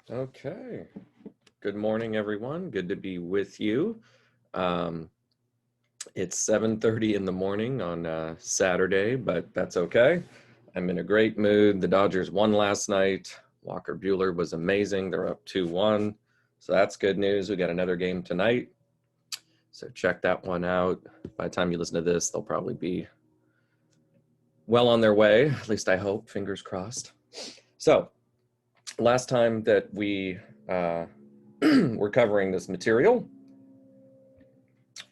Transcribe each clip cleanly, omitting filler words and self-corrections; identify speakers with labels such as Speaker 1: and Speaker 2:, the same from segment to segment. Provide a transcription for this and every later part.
Speaker 1: Okay. Good morning, everyone. Good to be with you. Um, it's 7:30 in the morning on Saturday, but that's okay. I'm in a great mood. The Dodgers won last night. Walker Buehler was amazing. They're up 2-1. So that's good news. We got another game tonight. So check that one out. By the time you listen to this, they'll probably be well on their way. At least I hope. Fingers crossed. So last time that we were covering this material,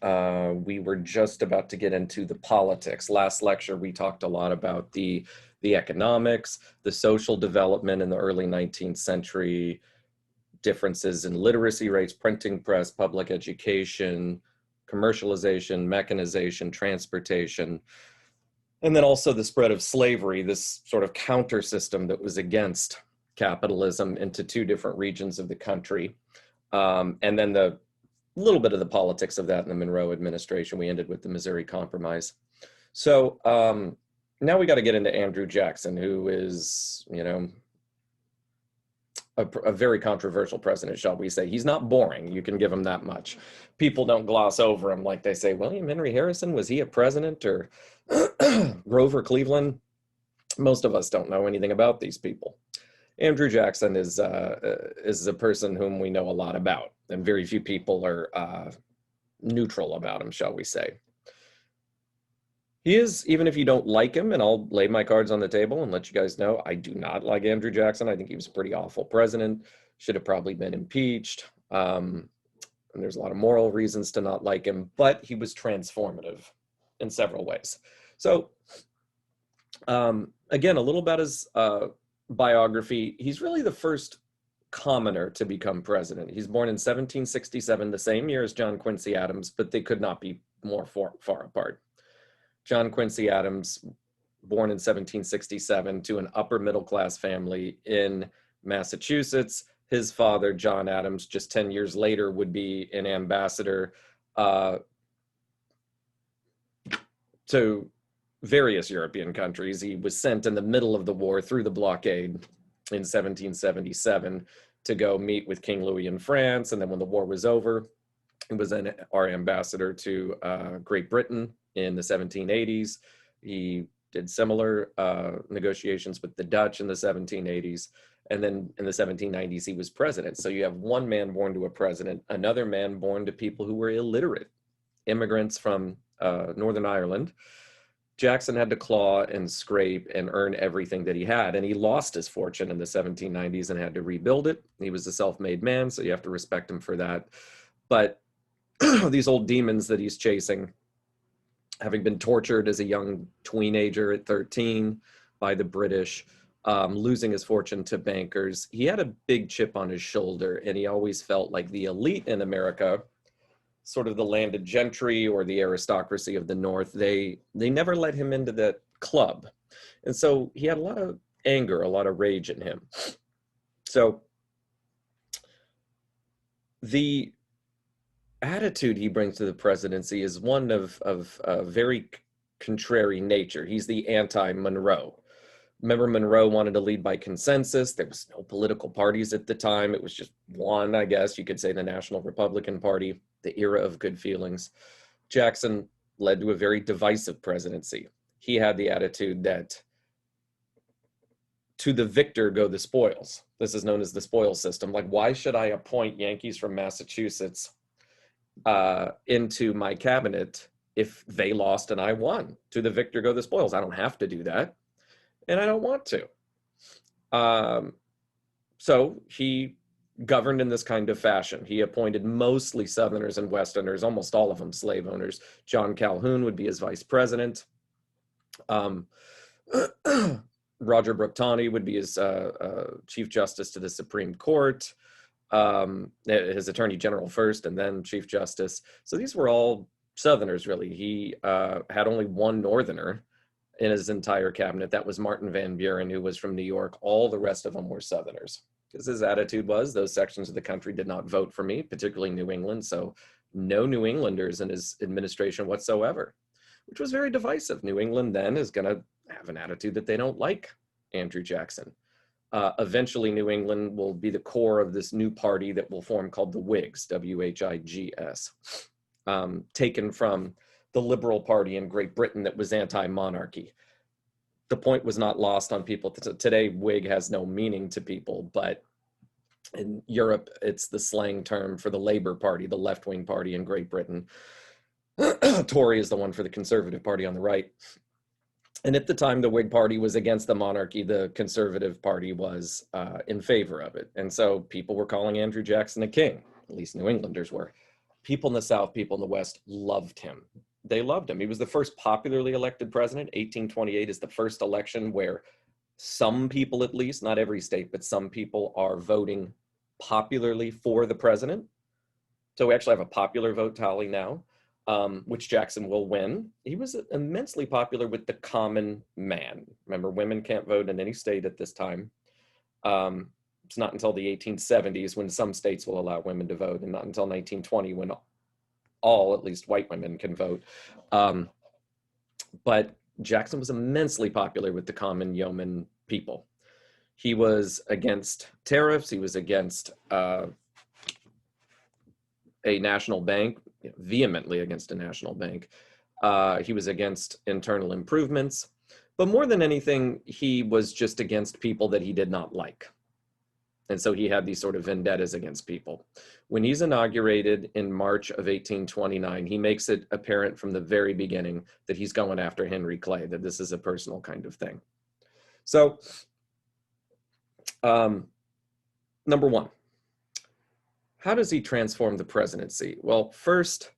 Speaker 1: we were just about to get into the politics. Last lecture, we talked a lot about the economics, the social development in the early 19th century, differences in literacy rates, printing press, public education, commercialization, mechanization, transportation, and then also the spread of slavery, this sort of counter system that was against capitalism into two different regions of the country. And then the little bit of the politics of that in the Monroe administration. We ended with the Missouri Compromise. So now we got to get into Andrew Jackson, who is, a very controversial president, shall we say. He's not boring. You can give him that much. People don't gloss over him like they say, William Henry Harrison, was he a president? Or Grover Cleveland? Most of us don't know anything about these people. Andrew Jackson is a person whom we know a lot about, and very few people are neutral about him, shall we say. He is, even if you don't like him, and I'll lay my cards on the table and let you guys know, I do not like Andrew Jackson. I think he was a pretty awful president, should have probably been impeached. And there's a lot of moral reasons to not like him, but he was transformative in several ways. So, again, a little about his biography. He's really the first commoner to become president. He's born in 1767, the same year as John Quincy Adams, but they could not be more far apart. John Quincy Adams, born in 1767 to an upper middle class family in Massachusetts. His father, John Adams, just 10 years later would be an ambassador to various European countries. He was sent in the middle of the war through the blockade in 1777 to go meet with King Louis in France. And then when the war was over, he was our ambassador to Great Britain in the 1780s. He did similar negotiations with the Dutch in the 1780s. And then in the 1790s, he was president. So you have one man born to a president, another man born to people who were illiterate, immigrants from Northern Ireland. Jackson had to claw and scrape and earn everything that he had. And he lost his fortune in the 1790s and had to rebuild it. He was a self-made man, so you have to respect him for that. But these old demons that he's chasing, having been tortured as a young teenager at 13 by the British, losing his fortune to bankers, he had a big chip on his shoulder, and he always felt like the elite in America, sort of the landed gentry or the aristocracy of the North, they never let him into that club. And so he had a lot of anger, a lot of rage in him. So the attitude he brings to the presidency is one of a very contrary nature. He's the anti-Monroe. Remember, Monroe wanted to lead by consensus. There was no political parties at the time. It was just one, I guess you could say, the National Republican Party, the era of good feelings. Jackson led to a very divisive presidency. He had the attitude that to the victor go the spoils. This is known as the spoils system. Like, why should I appoint Yankees from Massachusetts into my cabinet if they lost and I won? To the victor go the spoils. I don't have to do that, and I don't want to. So he governed in this kind of fashion. He appointed mostly Southerners and Westerners, almost all of them slave owners. John Calhoun would be his vice president. Roger Brooke Taney would be his Chief Justice to the Supreme Court, his Attorney General first, and then Chief Justice. So these were all Southerners, really. He had only one Northerner in his entire cabinet. That was Martin Van Buren, who was from New York. All the rest of them were Southerners. Because his attitude was, those sections of the country did not vote for me, particularly New England. So no New Englanders in his administration whatsoever, which was very divisive. New England then is going to have an attitude that they don't like Andrew Jackson. Eventually, New England will be the core of this new party that will form called the Whigs, W-H-I-G-S, taken from the Liberal Party in Great Britain that was anti-monarchy. The point was not lost on people. Today, Whig has no meaning to people, but in Europe, it's the slang term for the Labour Party, the left-wing party in Great Britain. Tory is the one for the Conservative Party on the right. And at the time, the Whig Party was against the monarchy. The Conservative Party was in favor of it. And so people were calling Andrew Jackson a king, at least New Englanders were. People in the South, people in the West loved him. They loved him. He was the first popularly elected president. 1828 is the first election where some people, at least, not every state, but some people are voting popularly for the president. So we actually have a popular vote tally now. Which Jackson will win. He was immensely popular with the common man. Remember, women can't vote in any state at this time. It's not until the 1870s when some states will allow women to vote, and not until 1920 when all, at least white women, can vote. But Jackson was immensely popular with the common yeoman people. He was against tariffs. He was against a national bank, vehemently against a national bank. He was against internal improvements, but more than anything, he was just against people that he did not like. And so he had these sort of vendettas against people. When he's inaugurated in March of 1829, he makes it apparent from the very beginning that he's going after Henry Clay, that this is a personal kind of thing. So, number one, how does he transform the presidency? Well, first,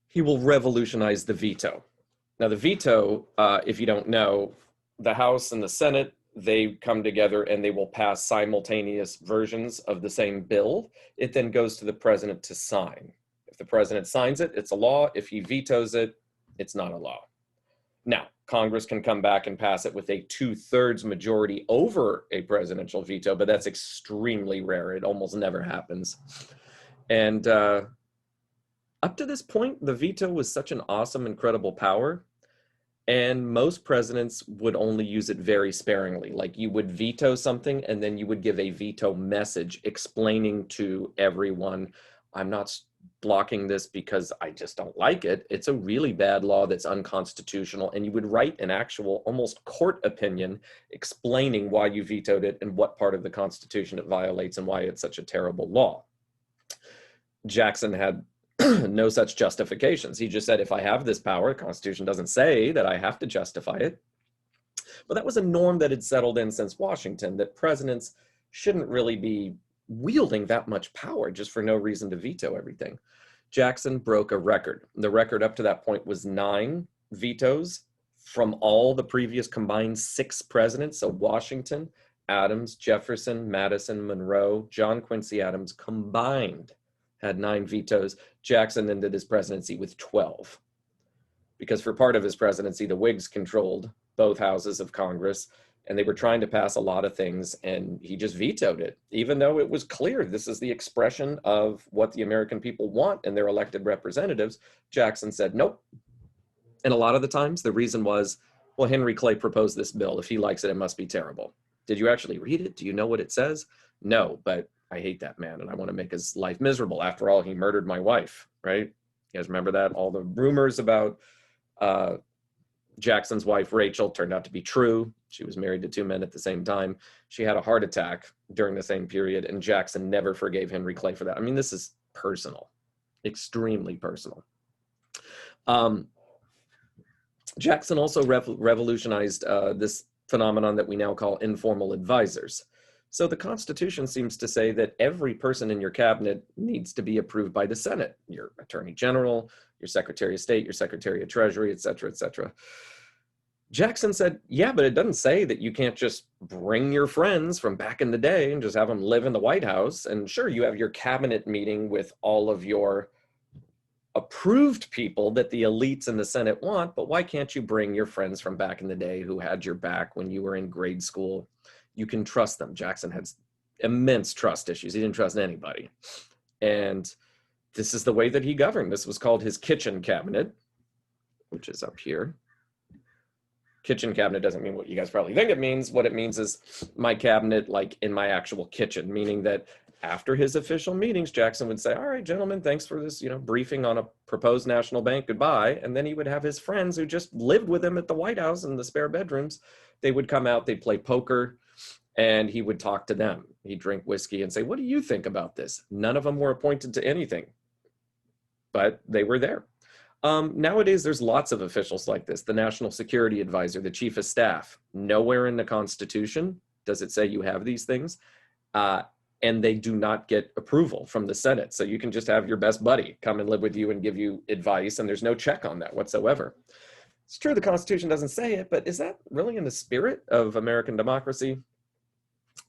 Speaker 1: he will revolutionize the veto. Now, the veto, if you don't know, the House and the Senate, they come together and they will pass simultaneous versions of the same bill. It then goes to the president to sign. If the president signs it, it's a law. If he vetoes it, it's not a law. Now, Congress can come back and pass it with a 2/3 majority over a presidential veto, but that's extremely rare. It almost never happens. And up to this point, the veto was such an awesome, incredible power. And most presidents would only use it very sparingly. Like you would veto something and then you would give a veto message explaining to everyone, I'm not blocking this because I just don't like it. It's a really bad law that's unconstitutional. And you would write an actual almost court opinion explaining why you vetoed it and what part of the Constitution it violates and why it's such a terrible law. Jackson had no such justifications. He just said, if I have this power, the Constitution doesn't say that I have to justify it. But that was a norm that had settled in since Washington, that presidents shouldn't really be wielding that much power just for no reason to veto everything. Jackson broke a record. The record up to that point was 9 vetoes from all the previous combined 6 presidents. So Washington, Adams, Jefferson, Madison, Monroe, John Quincy Adams combined had 9 vetoes. Jackson ended his presidency with 12. Because for part of his presidency, the Whigs controlled both houses of Congress, and they were trying to pass a lot of things, and he just vetoed it, even though it was clear this is the expression of what the American people want in their elected representatives. Jackson said, nope. And a lot of the times, the reason was, well, Henry Clay proposed this bill. If he likes it, it must be terrible. Did you actually read it? Do you know what it says? No, but I hate that man, and I want to make his life miserable. After all, he murdered my wife, right? You guys remember that? All the rumors about Jackson's wife, Rachel, turned out to be true. She was married to 2 men at the same time. She had a heart attack during the same period, and Jackson never forgave Henry Clay for that. I mean, this is personal, extremely personal. Jackson also revolutionized this phenomenon that we now call informal advisors. So the Constitution seems to say that every person in your cabinet needs to be approved by the Senate, your Attorney General, your Secretary of State, your Secretary of Treasury, et cetera, et cetera. Jackson said, yeah, but it doesn't say that you can't just bring your friends from back in the day and just have them live in the White House. And sure, you have your cabinet meeting with all of your approved people that the elites in the Senate want, but why can't you bring your friends from back in the day who had your back when you were in grade school? You can trust them. Jackson had immense trust issues. He didn't trust anybody. And this is the way that he governed. This was called his kitchen cabinet, which is up here. kitchen cabinet doesn't mean what you guys probably think it means. What it means is my cabinet, like in my actual kitchen, meaning that after his official meetings, Jackson would say, all right, gentlemen, thanks for this, briefing on a proposed national bank. Goodbye. And then he would have his friends who just lived with him at the White House in the spare bedrooms. They would come out, they'd play poker, and he would talk to them. He'd drink whiskey and say, what do you think about this? None of them were appointed to anything, but they were there. Nowadays, there's lots of officials like this. The National Security Advisor, the Chief of Staff. Nowhere in the Constitution does it say you have these things. And they do not get approval from the Senate. So you can just have your best buddy come and live with you and give you advice, and there's no check on that whatsoever. It's true the Constitution doesn't say it, but is that really in the spirit of American democracy?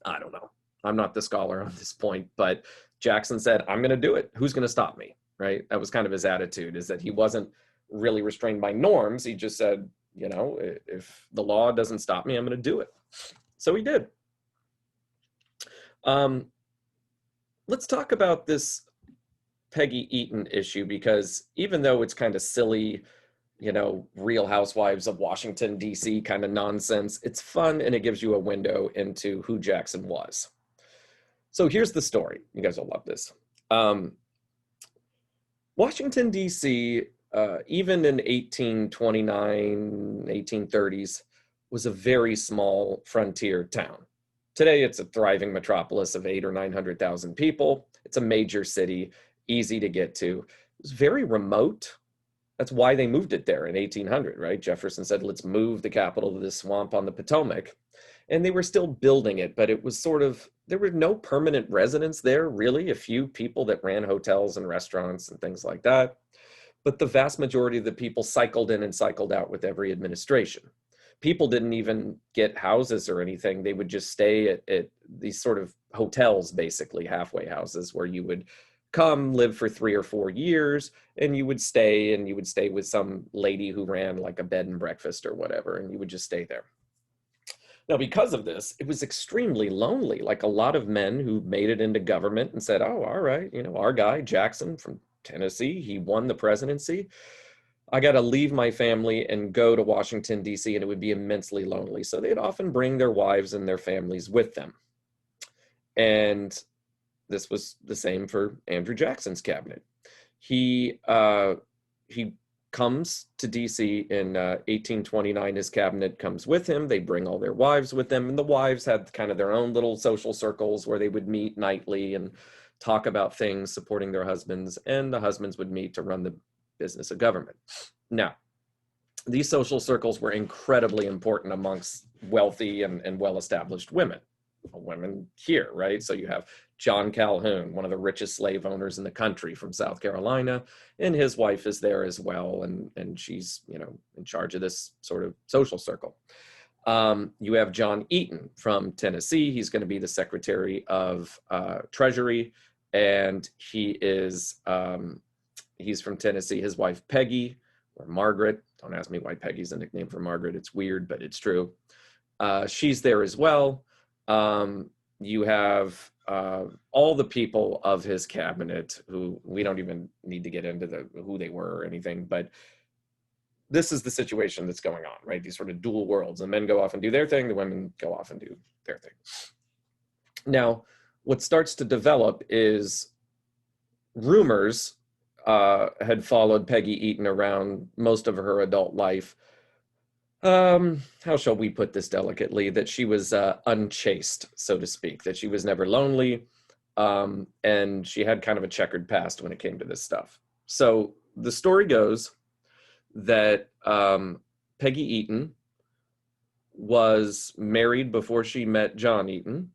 Speaker 1: I don't know. I'm not the scholar on this point, but Jackson said, I'm going to do it. Who's going to stop me, right? That was kind of his attitude, is that he wasn't really restrained by norms. He just said, if the law doesn't stop me, I'm going to do it. So he did. Let's talk about this Peggy Eaton issue, because even though it's kind of silly, Real Housewives of Washington, D.C. kind of nonsense, it's fun and it gives you a window into who Jackson was. So here's the story. You guys will love this. Washington, D.C., even in 1829, 1830s, was a very small frontier town. Today, it's a thriving metropolis of 800,000 or 900,000 people. It's a major city, easy to get to. It was very remote. That's why they moved it there in 1800, right? Jefferson said, let's move the capital to this swamp on the Potomac. And they were still building it, but it was there were no permanent residents there, really. A few people that ran hotels and restaurants and things like that. But the vast majority of the people cycled in and cycled out with every administration. People didn't even get houses or anything. They would just stay at these sort of hotels, basically halfway houses, where you would come live for 3 or 4 years, and you would stay with some lady who ran like a bed and breakfast or whatever, and you would just stay there. Now, because of this, it was extremely lonely. Like a lot of men who made it into government and said, oh, all right, our guy, Jackson from Tennessee, he won the presidency. I got to leave my family and go to Washington, D.C., and it would be immensely lonely. So they'd often bring their wives and their families with them. And this was the same for Andrew Jackson's cabinet. He comes to D.C. in 1829. His cabinet comes with him. They bring all their wives with them. And the wives had kind of their own little social circles where they would meet nightly and talk about things supporting their husbands. And the husbands would meet to run the business of government. Now, these social circles were incredibly important amongst wealthy and well-established women here, right? So you have John Calhoun, one of the richest slave owners in the country from South Carolina, and his wife is there as well, and she's, in charge of this sort of social circle. You have John Eaton from Tennessee. He's going to be the Secretary of Treasury, and he's from Tennessee. His wife, Peggy, or Margaret, don't ask me why Peggy's a nickname for Margaret. It's weird, but it's true. She's there as well. You have all the people of his cabinet who we don't even need to get into who they were or anything, but this is the situation that's going on, right? These sort of dual worlds. The men go off and do their thing. The women go off and do their thing. Now, what starts to develop is rumors had followed Peggy Eaton around most of her adult life. How shall we put this delicately? That she was unchaste, so to speak, that she was never lonely, and she had kind of a checkered past when it came to this stuff. So the story goes that Peggy Eaton was married before she met John Eaton,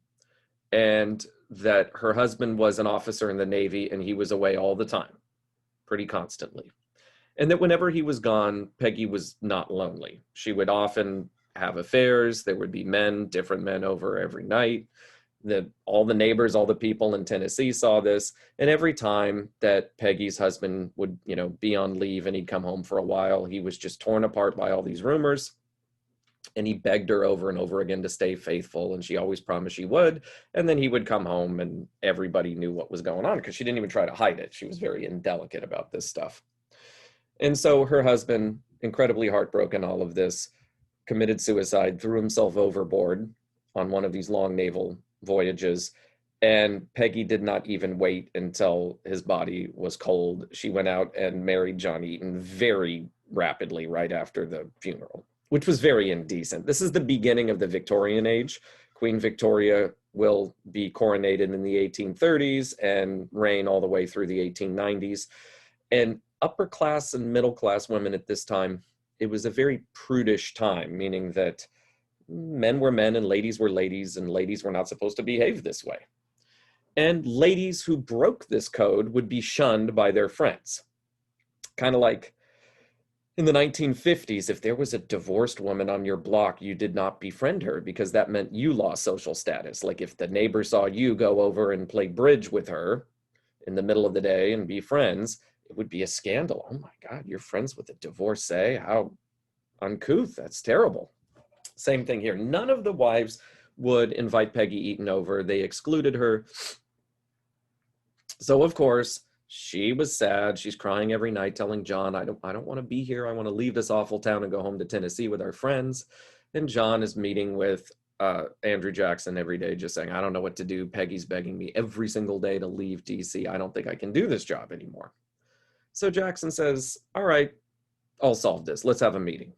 Speaker 1: and that her husband was an officer in the Navy, and he was away all the time, pretty constantly. And that whenever he was gone, Peggy was not lonely. She would often have affairs. There would be different men over every night. All the neighbors, all the people in Tennessee saw this. And every time that Peggy's husband would, be on leave and he'd come home for a while, he was just torn apart by all these rumors. And he begged her over and over again to stay faithful. And she always promised she would. And then he would come home and everybody knew what was going on because she didn't even try to hide it. She was very indelicate about this stuff. And so her husband, incredibly heartbroken, all of this, committed suicide, threw himself overboard on one of these long naval voyages. And Peggy did not even wait until his body was cold. She went out and married John Eaton very rapidly right after the funeral, which was very indecent. This is the beginning of the Victorian age. Queen Victoria will be coronated in the 1830s and reign all the way through the 1890s. And upper class and middle class women at this time, it was a very prudish time, meaning that men were men and ladies were ladies, and ladies were not supposed to behave this way. And ladies who broke this code would be shunned by their friends. Kind of like in the 1950s, if there was a divorced woman on your block, you did not befriend her because that meant you lost social status. Like if the neighbor saw you go over and play bridge with her in the middle of the day and be friends, it would be a scandal. Oh my God, you're friends with a divorcee? How uncouth. That's terrible. Same thing here. None of the wives would invite Peggy Eaton over. They excluded her. So of course, she was sad. She's crying every night, telling John, I don't want to be here. I want to leave this awful town and go home to Tennessee with our friends. And John is meeting with Andrew Jackson every day, just saying, I don't know what to do. Peggy's begging me every single day to leave DC. I don't think I can do this job anymore. So Jackson says, all right, I'll solve this. Let's have a meeting.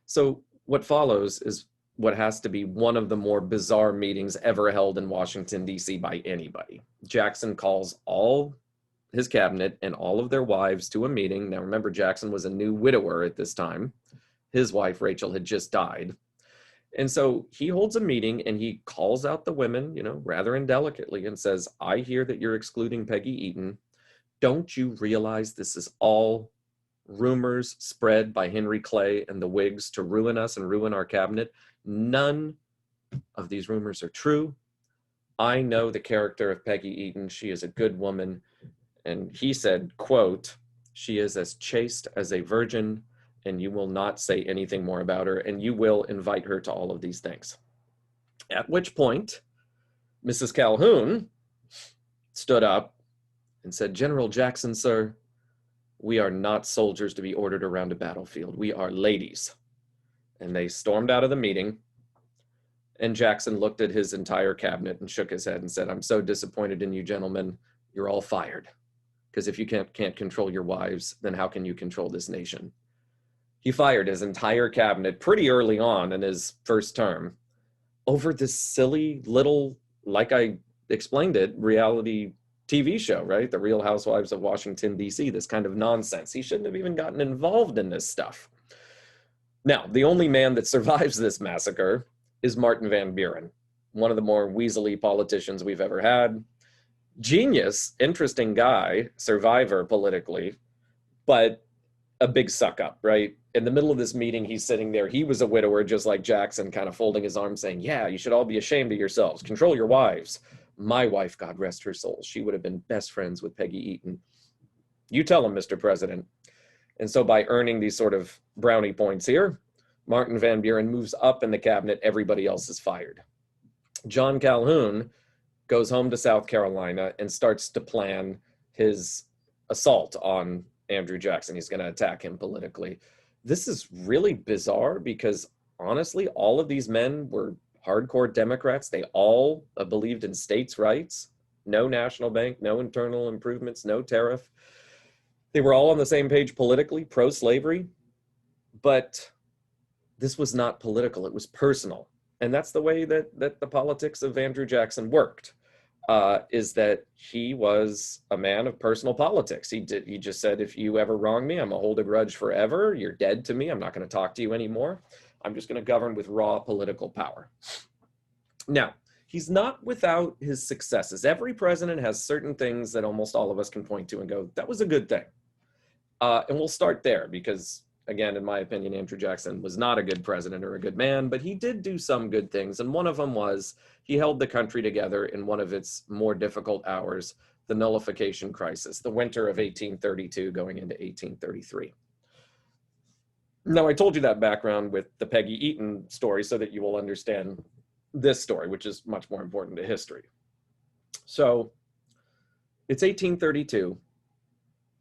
Speaker 1: So what follows is what has to be one of the more bizarre meetings ever held in Washington, D.C. by anybody. Jackson calls all his cabinet and all of their wives to a meeting. Now, remember, Jackson was a new widower at this time. His wife, Rachel, had just died. And so he holds a meeting and he calls out the women, rather indelicately, and says, I hear that you're excluding Peggy Eaton. Don't you realize this is all rumors spread by Henry Clay and the Whigs to ruin us and ruin our cabinet? None of these rumors are true. I know the character of Peggy Eaton. She is a good woman. And he said, quote, she is as chaste as a virgin, and you will not say anything more about her, and you will invite her to all of these things. At which point, Mrs. Calhoun stood up and said, General Jackson, sir, we are not soldiers to be ordered around a battlefield. We are ladies. And they stormed out of the meeting. And Jackson looked at his entire cabinet and shook his head and said, I'm so disappointed in you gentlemen. You're all fired. Because if you can't control your wives, then how can you control this nation? He fired his entire cabinet pretty early on in his first term over this silly little, like I explained it, reality TV show, right? The Real Housewives of Washington, D.C., this kind of nonsense. He shouldn't have even gotten involved in this stuff. Now, the only man that survives this massacre is Martin Van Buren, one of the more weaselly politicians we've ever had. Genius, interesting guy, survivor politically, but a big suck up, right? In the middle of this meeting, he's sitting there. He was a widower, just like Jackson, kind of folding his arms saying, yeah, you should all be ashamed of yourselves. Control your wives. My wife, God rest her soul, she would have been best friends with Peggy Eaton. You tell him, Mr. President. And so by earning these sort of brownie points here, Martin Van Buren moves up in the cabinet. Everybody else is fired. John Calhoun goes home to South Carolina and starts to plan his assault on Andrew Jackson. He's going to attack him politically. This is really bizarre because honestly, all of these men were hardcore Democrats. They all believed in states' rights, no national bank, no internal improvements, no tariff. They were all on the same page politically, pro-slavery, but this was not political, it was personal. And that's the way that the politics of Andrew Jackson worked, is that he was a man of personal politics. He just said, if you ever wrong me, I'm gonna hold a grudge forever. You're dead to me. I'm not gonna talk to you anymore. I'm just gonna govern with raw political power. Now, he's not without his successes. Every president has certain things that almost all of us can point to and go, that was a good thing. And we'll start there because, again, in my opinion, Andrew Jackson was not a good president or a good man, but he did do some good things. And one of them was he held the country together in one of its more difficult hours, the nullification crisis, the winter of 1832 going into 1833. Now, I told you that background with the Peggy Eaton story so that you will understand this story, which is much more important to history. So it's 1832.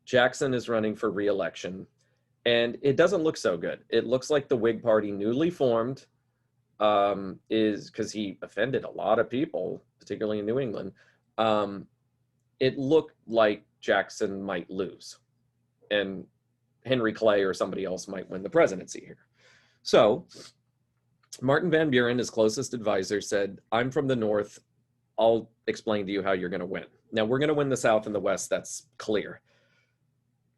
Speaker 1: Jackson is running for re-election. And it doesn't look so good. It looks like the Whig Party, newly formed, is because he offended a lot of people, particularly in New England. It looked like Jackson might lose, and Henry Clay or somebody else might win the presidency here. So Martin Van Buren, his closest advisor, said, I'm from the North. I'll explain to you how you're going to win. Now, we're going to win the South and the West. That's clear.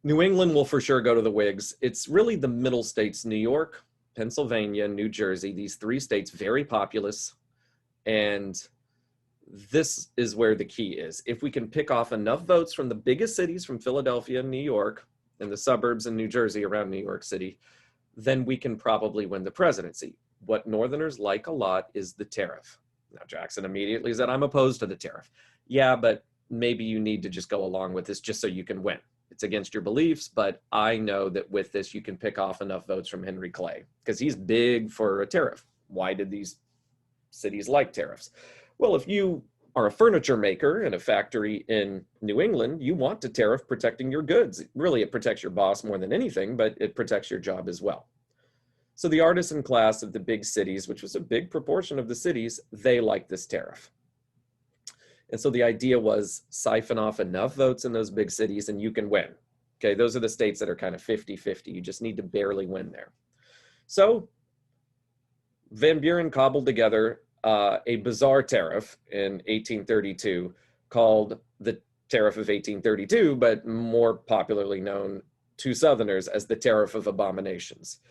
Speaker 1: New England will for sure go to the Whigs. It's really the middle states, New York, Pennsylvania, New Jersey, these three states, very populous. And this is where the key is. If we can pick off enough votes from the biggest cities, from Philadelphia and New York, and the suburbs in New Jersey around New York City, then we can probably win the presidency. What Northerners like a lot is the tariff. Now, Jackson immediately said, I'm opposed to the tariff. Yeah, but maybe you need to just go along with this just so you can win. It's against your beliefs, but I know that with this, you can pick off enough votes from Henry Clay because he's big for a tariff. Why did these cities like tariffs? Well, if you are a furniture maker in a factory in New England, you want a tariff protecting your goods. Really, it protects your boss more than anything, but it protects your job as well. So the artisan class of the big cities, which was a big proportion of the cities, they liked this tariff. And so the idea was siphon off enough votes in those big cities and you can win. Okay, those are the states that are kind of 50-50. You just need to barely win there. So Van Buren cobbled together a bizarre tariff in 1832 called the Tariff of 1832, but more popularly known to Southerners as the Tariff of Abominations.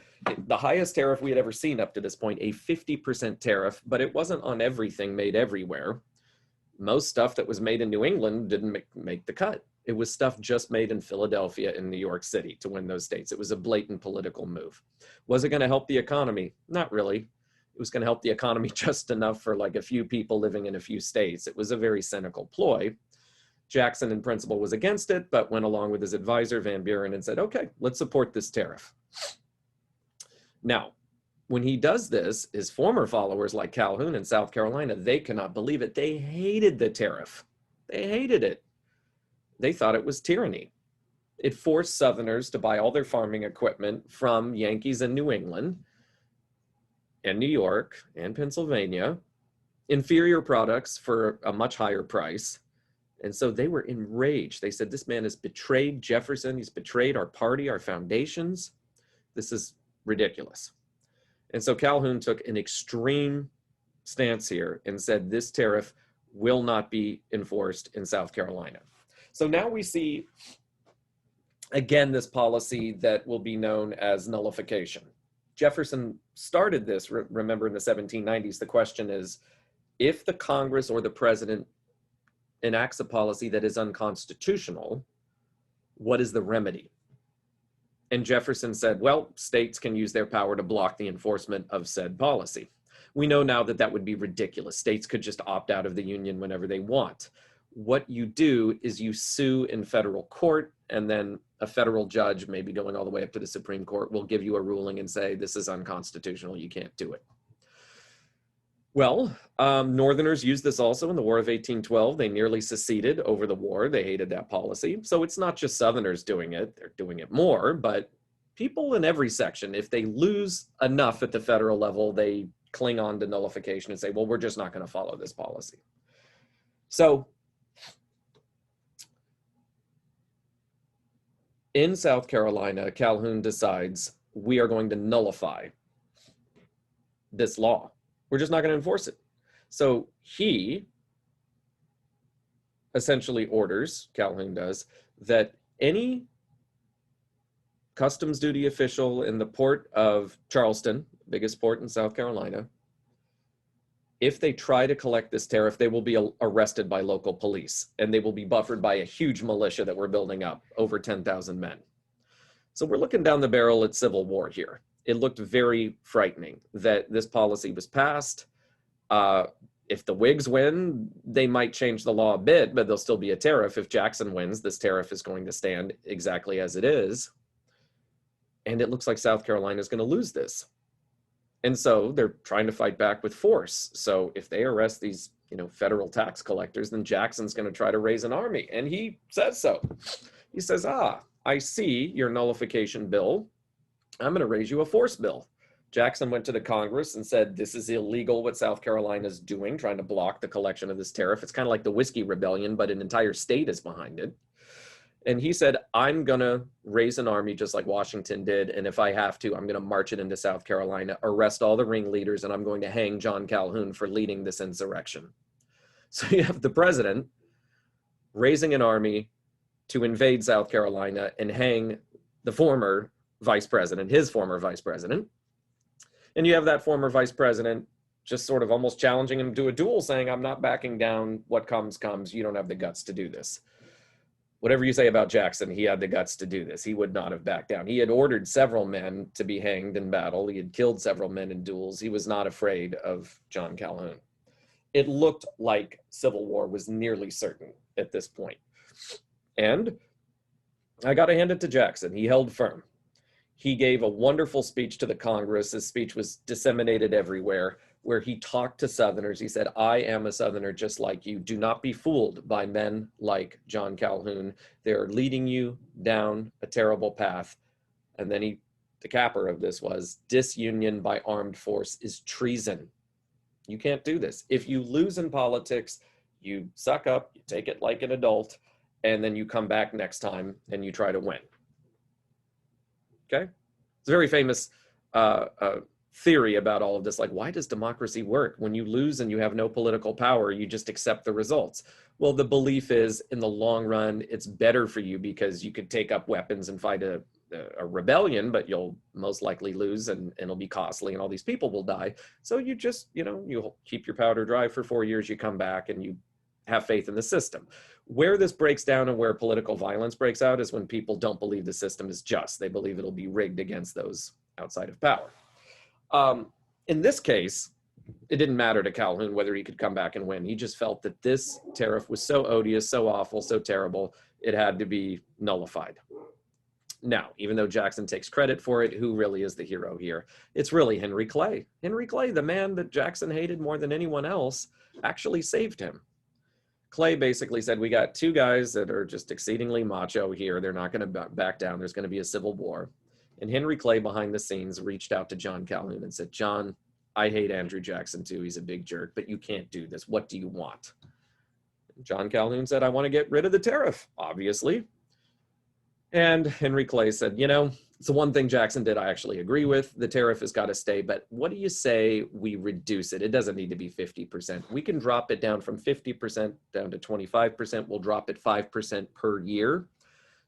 Speaker 1: The highest tariff we had ever seen up to this point, a 50% tariff, but it wasn't on everything made everywhere. Most stuff that was made in New England didn't make the cut. It was stuff just made in Philadelphia and New York City to win those states. It was a blatant political move. Was it going to help the economy? Not really. It was going to help the economy just enough for like a few people living in a few states. It was a very cynical ploy. Jackson in principle was against it, but went along with his advisor, Van Buren, and said, okay, let's support this tariff. Now, when he does this, his former followers like Calhoun in South Carolina, they cannot believe it. They hated the tariff. They hated it. They thought it was tyranny. It forced Southerners to buy all their farming equipment from Yankees in New England and New York and Pennsylvania, inferior products for a much higher price. And so they were enraged. They said, this man has betrayed Jefferson. He's betrayed our party, our foundations. This is ridiculous. And so Calhoun took an extreme stance here and said this tariff will not be enforced in South Carolina. So now we see, again, this policy that will be known as nullification. Jefferson started this, remember, in the 1790s. The question is, if the Congress or the president enacts a policy that is unconstitutional, what is the remedy? And Jefferson said, well, states can use their power to block the enforcement of said policy. We know now that that would be ridiculous. States could just opt out of the union whenever they want. What you do is you sue in federal court, and then a federal judge, maybe going all the way up to the Supreme Court, will give you a ruling and say, this is unconstitutional, you can't do it. Well, Northerners used this also in the War of 1812. They nearly seceded over the war. They hated that policy. So it's not just Southerners doing it. They're doing it more, but people in every section, if they lose enough at the federal level, they cling on to nullification and say, well, we're just not going to follow this policy. So in South Carolina, Calhoun decides we are going to nullify this law. We're just not going to enforce it. So he essentially orders, Calhoun does, that any customs duty official in the port of Charleston, biggest port in South Carolina, if they try to collect this tariff, they will be arrested by local police, and they will be buffered by a huge militia that we're building up, over 10,000 men. So we're looking down the barrel at civil war here. It looked very frightening that this policy was passed. If the Whigs win, they might change the law a bit, but there'll still be a tariff. If Jackson wins, this tariff is going to stand exactly as it is. And it looks like South Carolina is going to lose this. And so they're trying to fight back with force. So if they arrest these, federal tax collectors, then Jackson's going to try to raise an army. And he says so. He says, I see your nullification bill. I'm going to raise you a force bill. Jackson went to the Congress and said, this is illegal what South Carolina is doing, trying to block the collection of this tariff. It's kind of like the Whiskey Rebellion, but an entire state is behind it. And he said, I'm going to raise an army just like Washington did. And if I have to, I'm going to march it into South Carolina, arrest all the ringleaders, and I'm going to hang John Calhoun for leading this insurrection. So you have the president raising an army to invade South Carolina and hang the former vice president, his former vice president. And you have that former vice president just sort of almost challenging him to a duel, saying, I'm not backing down. What comes, comes. You don't have the guts to do this. Whatever you say about Jackson, he had the guts to do this. He would not have backed down. He had ordered several men to be hanged in battle. He had killed several men in duels. He was not afraid of John Calhoun. It looked like civil war was nearly certain at this point. And I got to hand it to Jackson. He held firm. He gave a wonderful speech to the Congress. His speech was disseminated everywhere, where he talked to Southerners. He said, I am a Southerner just like you. Do not be fooled by men like John Calhoun. They're leading you down a terrible path. And then the capper of this was, disunion by armed force is treason. You can't do this. If you lose in politics, you suck up, you take it like an adult, and then you come back next time and you try to win. Okay? It's a very famous theory about all of this. Like, why does democracy work? When you lose and you have no political power, you just accept the results. Well, the belief is in the long run, it's better for you because you could take up weapons and fight a rebellion, but you'll most likely lose and it'll be costly and all these people will die. So you just, you keep your powder dry for 4 years, you come back and you have faith in the system. Where this breaks down and where political violence breaks out is when people don't believe the system is just. They believe it'll be rigged against those outside of power. In this case, it didn't matter to Calhoun whether he could come back and win. He just felt that this tariff was so odious, so awful, so terrible, it had to be nullified. Now, even though Jackson takes credit for it, who really is the hero here? It's really Henry Clay. Henry Clay, the man that Jackson hated more than anyone else, actually saved him. Clay basically said, we got two guys that are just exceedingly macho here. They're not going to back down. There's going to be a civil war. And Henry Clay, behind the scenes, reached out to John Calhoun and said, John, I hate Andrew Jackson too. He's a big jerk, but you can't do this. What do you want? John Calhoun said, I want to get rid of the tariff, obviously. And Henry Clay said, it's the one thing Jackson did I actually agree with. The tariff has got to stay, but what do you say we reduce it? It doesn't need to be 50%. We can drop it down from 50% down to 25%. We'll drop it 5% per year.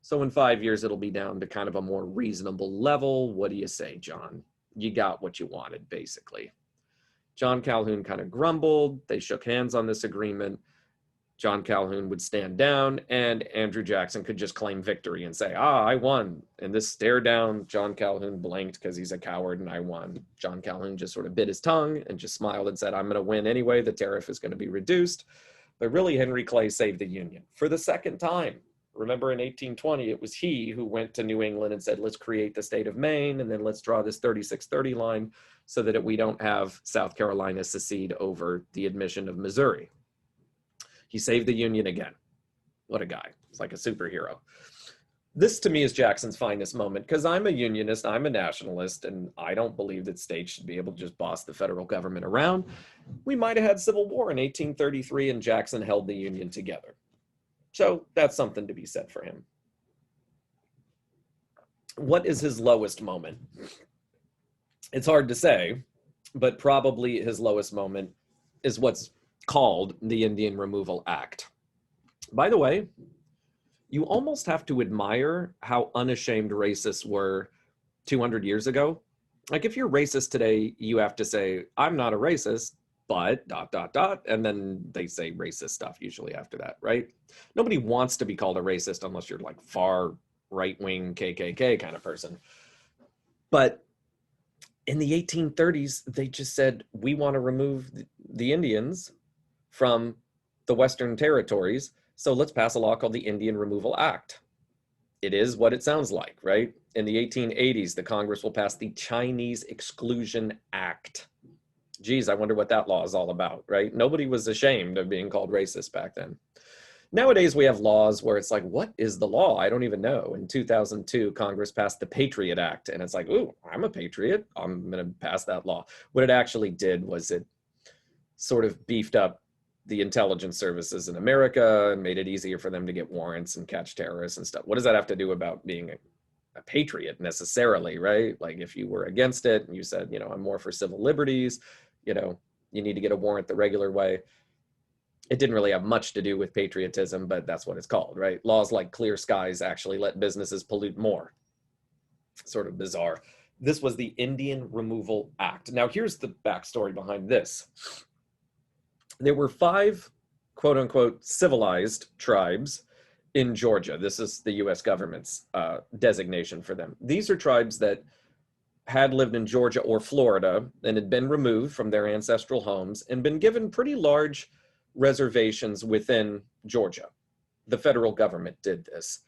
Speaker 1: So in 5 years, it'll be down to kind of a more reasonable level. What do you say, John? You got what you wanted, basically. John Calhoun kind of grumbled. They shook hands on this agreement. John Calhoun would stand down and Andrew Jackson could just claim victory and say, I won. And this stare down, John Calhoun blinked because he's a coward and I won. John Calhoun just sort of bit his tongue and just smiled and said, I'm going to win anyway. The tariff is going to be reduced. But really, Henry Clay saved the Union for the second time. Remember in 1820, it was he who went to New England and said, let's create the state of Maine and then let's draw this 3630 line so that we don't have South Carolina secede over the admission of Missouri. He saved the Union again. What a guy. It's like a superhero. This to me is Jackson's finest moment because I'm a unionist, I'm a nationalist, and I don't believe that states should be able to just boss the federal government around. We might have had civil war in 1833 and Jackson held the Union together. So that's something to be said for him. What is his lowest moment? It's hard to say, but probably his lowest moment is what's called the Indian Removal Act. By the way, you almost have to admire how unashamed racists were 200 years ago. Like if you're racist today, you have to say, I'm not a racist, but ... and then they say racist stuff usually after that, right? Nobody wants to be called a racist unless you're like far right-wing KKK kind of person. But in the 1830s, they just said, we want to remove the Indians from the Western territories, so let's pass a law called the Indian Removal Act. It is what it sounds like, right? In the 1880s, the Congress will pass the Chinese Exclusion Act. Geez, I wonder what that law is all about, right? Nobody was ashamed of being called racist back then. Nowadays, we have laws where it's like, what is the law? I don't even know. In 2002, Congress passed the Patriot Act, and it's like, ooh, I'm a patriot. I'm going to pass that law. What it actually did was it sort of beefed up the intelligence services in America and made it easier for them to get warrants and catch terrorists and stuff. What does that have to do about being a patriot necessarily, right? Like if you were against it and you said, you know, I'm more for civil liberties, you know, you need to get a warrant the regular way. It didn't really have much to do with patriotism, but that's what it's called, right? Laws like clear skies actually let businesses pollute more. Sort of bizarre. This was the Indian Removal Act. Now, here's the backstory behind this. There were 5, quote unquote, civilized tribes in Georgia. This is the US government's designation for them. These are tribes that had lived in Georgia or Florida and had been removed from their ancestral homes and been given pretty large reservations within Georgia. The federal government did this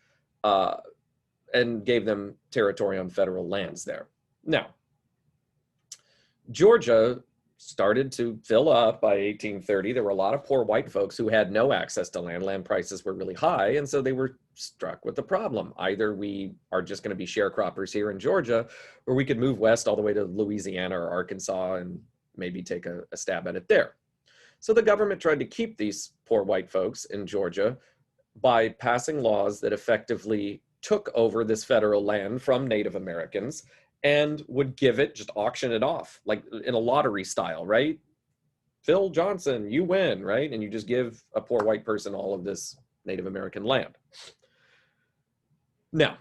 Speaker 1: and gave them territory on federal lands there. Now, Georgia started to fill up by 1830. There were a lot of poor white folks who had no access to land. Land prices were really high, and so they were struck with the problem. Either we are just going to be sharecroppers here in Georgia, or we could move west all the way to Louisiana or Arkansas and maybe take a stab at it there. So the government tried to keep these poor white folks in Georgia by passing laws that effectively took over this federal land from Native Americans and would give it, just auction it off, like in a lottery style, right? Phil Johnson, you win, right? And you just give a poor white person all of this Native American land. Now,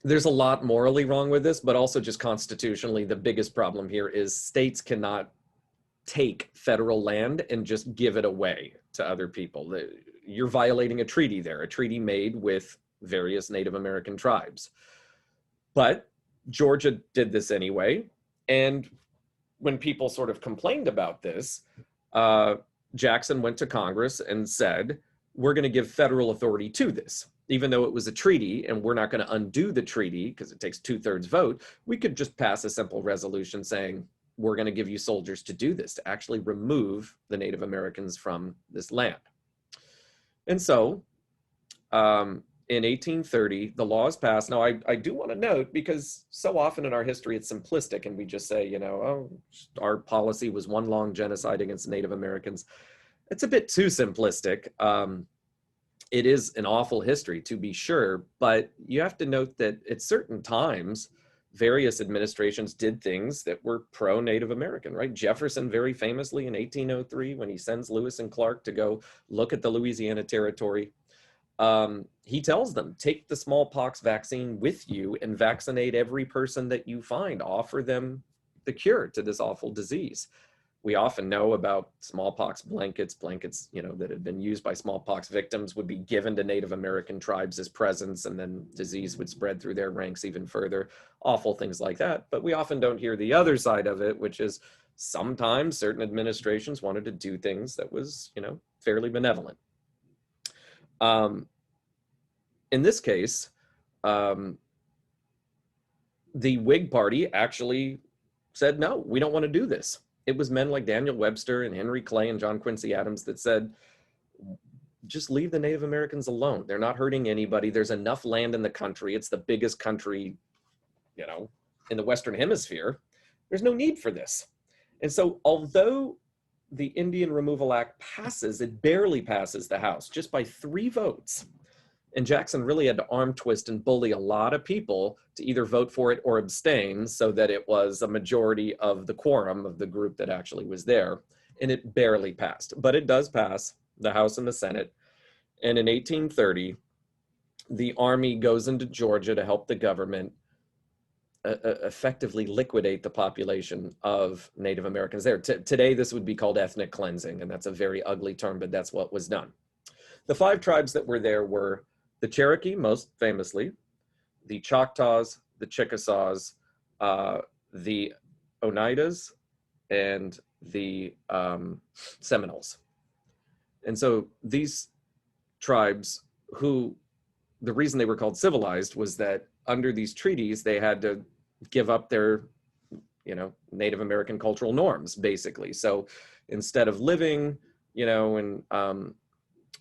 Speaker 1: there's a lot morally wrong with this, but also just constitutionally, the biggest problem here is states cannot take federal land and just give it away to other people. You're violating a treaty there, a treaty made with various Native American tribes. But Georgia did this anyway. And when people sort of complained about this, Jackson went to Congress and said, we're going to give federal authority to this. Even though it was a treaty and we're not going to undo the treaty because it takes 2/3 vote, we could just pass a simple resolution saying, we're going to give you soldiers to do this, to actually remove the Native Americans from this land. And so in 1830, the laws passed. Now, I do want to note, because so often in our history, it's simplistic and we just say, you know, oh, our policy was one long genocide against Native Americans. It's a bit too simplistic. It is an awful history, to be sure, but you have to note that at certain times, various administrations did things that were pro-Native American, right? Jefferson very famously in 1803, when he sends Lewis and Clark to go look at the Louisiana Territory, he tells them, take the smallpox vaccine with you and vaccinate every person that you find, offer them the cure to this awful disease. We often know about smallpox blankets, you know, that had been used by smallpox victims would be given to Native American tribes as presents, and then disease would spread through their ranks even further. Awful things like that. But we often don't hear the other side of it, which is sometimes certain administrations wanted to do things that was, you know, fairly benevolent. In this case, the Whig Party actually said, no, we don't want to do this. It was men like Daniel Webster and Henry Clay and John Quincy Adams that said, just leave the Native Americans alone. They're not hurting anybody. There's enough land in the country. It's the biggest country, you know, in the Western Hemisphere. There's no need for this. And so although the Indian Removal Act passes, it barely passes the House, just by 3 votes. And Jackson really had to arm twist and bully a lot of people to either vote for it or abstain, so that it was a majority of the quorum of the group that actually was there. And it barely passed, but it does pass the House and the Senate. And in 1830, the army goes into Georgia to help the government effectively liquidate the population of Native Americans there. Today, this would be called ethnic cleansing, and that's a very ugly term, but that's what was done. The 5 tribes that were there were the Cherokee, most famously, the Choctaws, the Chickasaws, the Oneidas, and the Seminoles. And so these tribes, who, the reason they were called civilized was that under these treaties, they had to give up their, you know, Native American cultural norms, basically. So instead of living, you know, in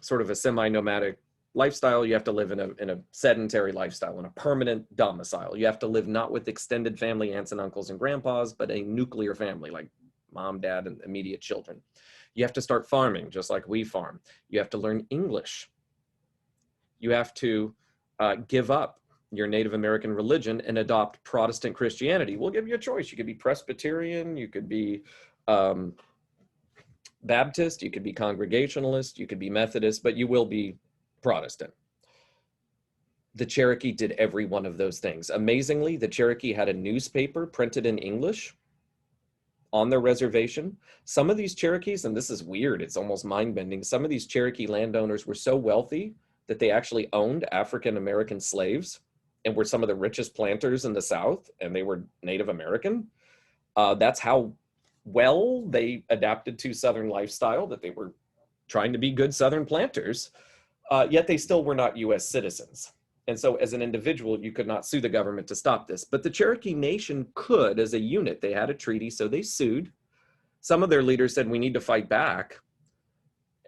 Speaker 1: sort of a semi-nomadic lifestyle. You have to live in a sedentary lifestyle, in a permanent domicile. You have to live not with extended family, aunts and uncles and grandpas, but a nuclear family, like mom, dad, and immediate children. You have to start farming, just like we farm. You have to learn English. You have to give up your Native American religion and adopt Protestant Christianity. We'll give you a choice. You could be Presbyterian, you could be Baptist, you could be Congregationalist, you could be Methodist, but you will be Protestant. The Cherokee did every one of those things. Amazingly, the Cherokee had a newspaper printed in English on their reservation. Some of these Cherokees, and this is weird, it's almost mind-bending, some of these Cherokee landowners were so wealthy that they actually owned African-American slaves and were some of the richest planters in the South, and they were Native American. That's how well they adapted to Southern lifestyle, that they were trying to be good Southern planters, yet they still were not US citizens. And so as an individual, you could not sue the government to stop this. But the Cherokee Nation could as a unit. They had a treaty, so they sued. Some of their leaders said, we need to fight back.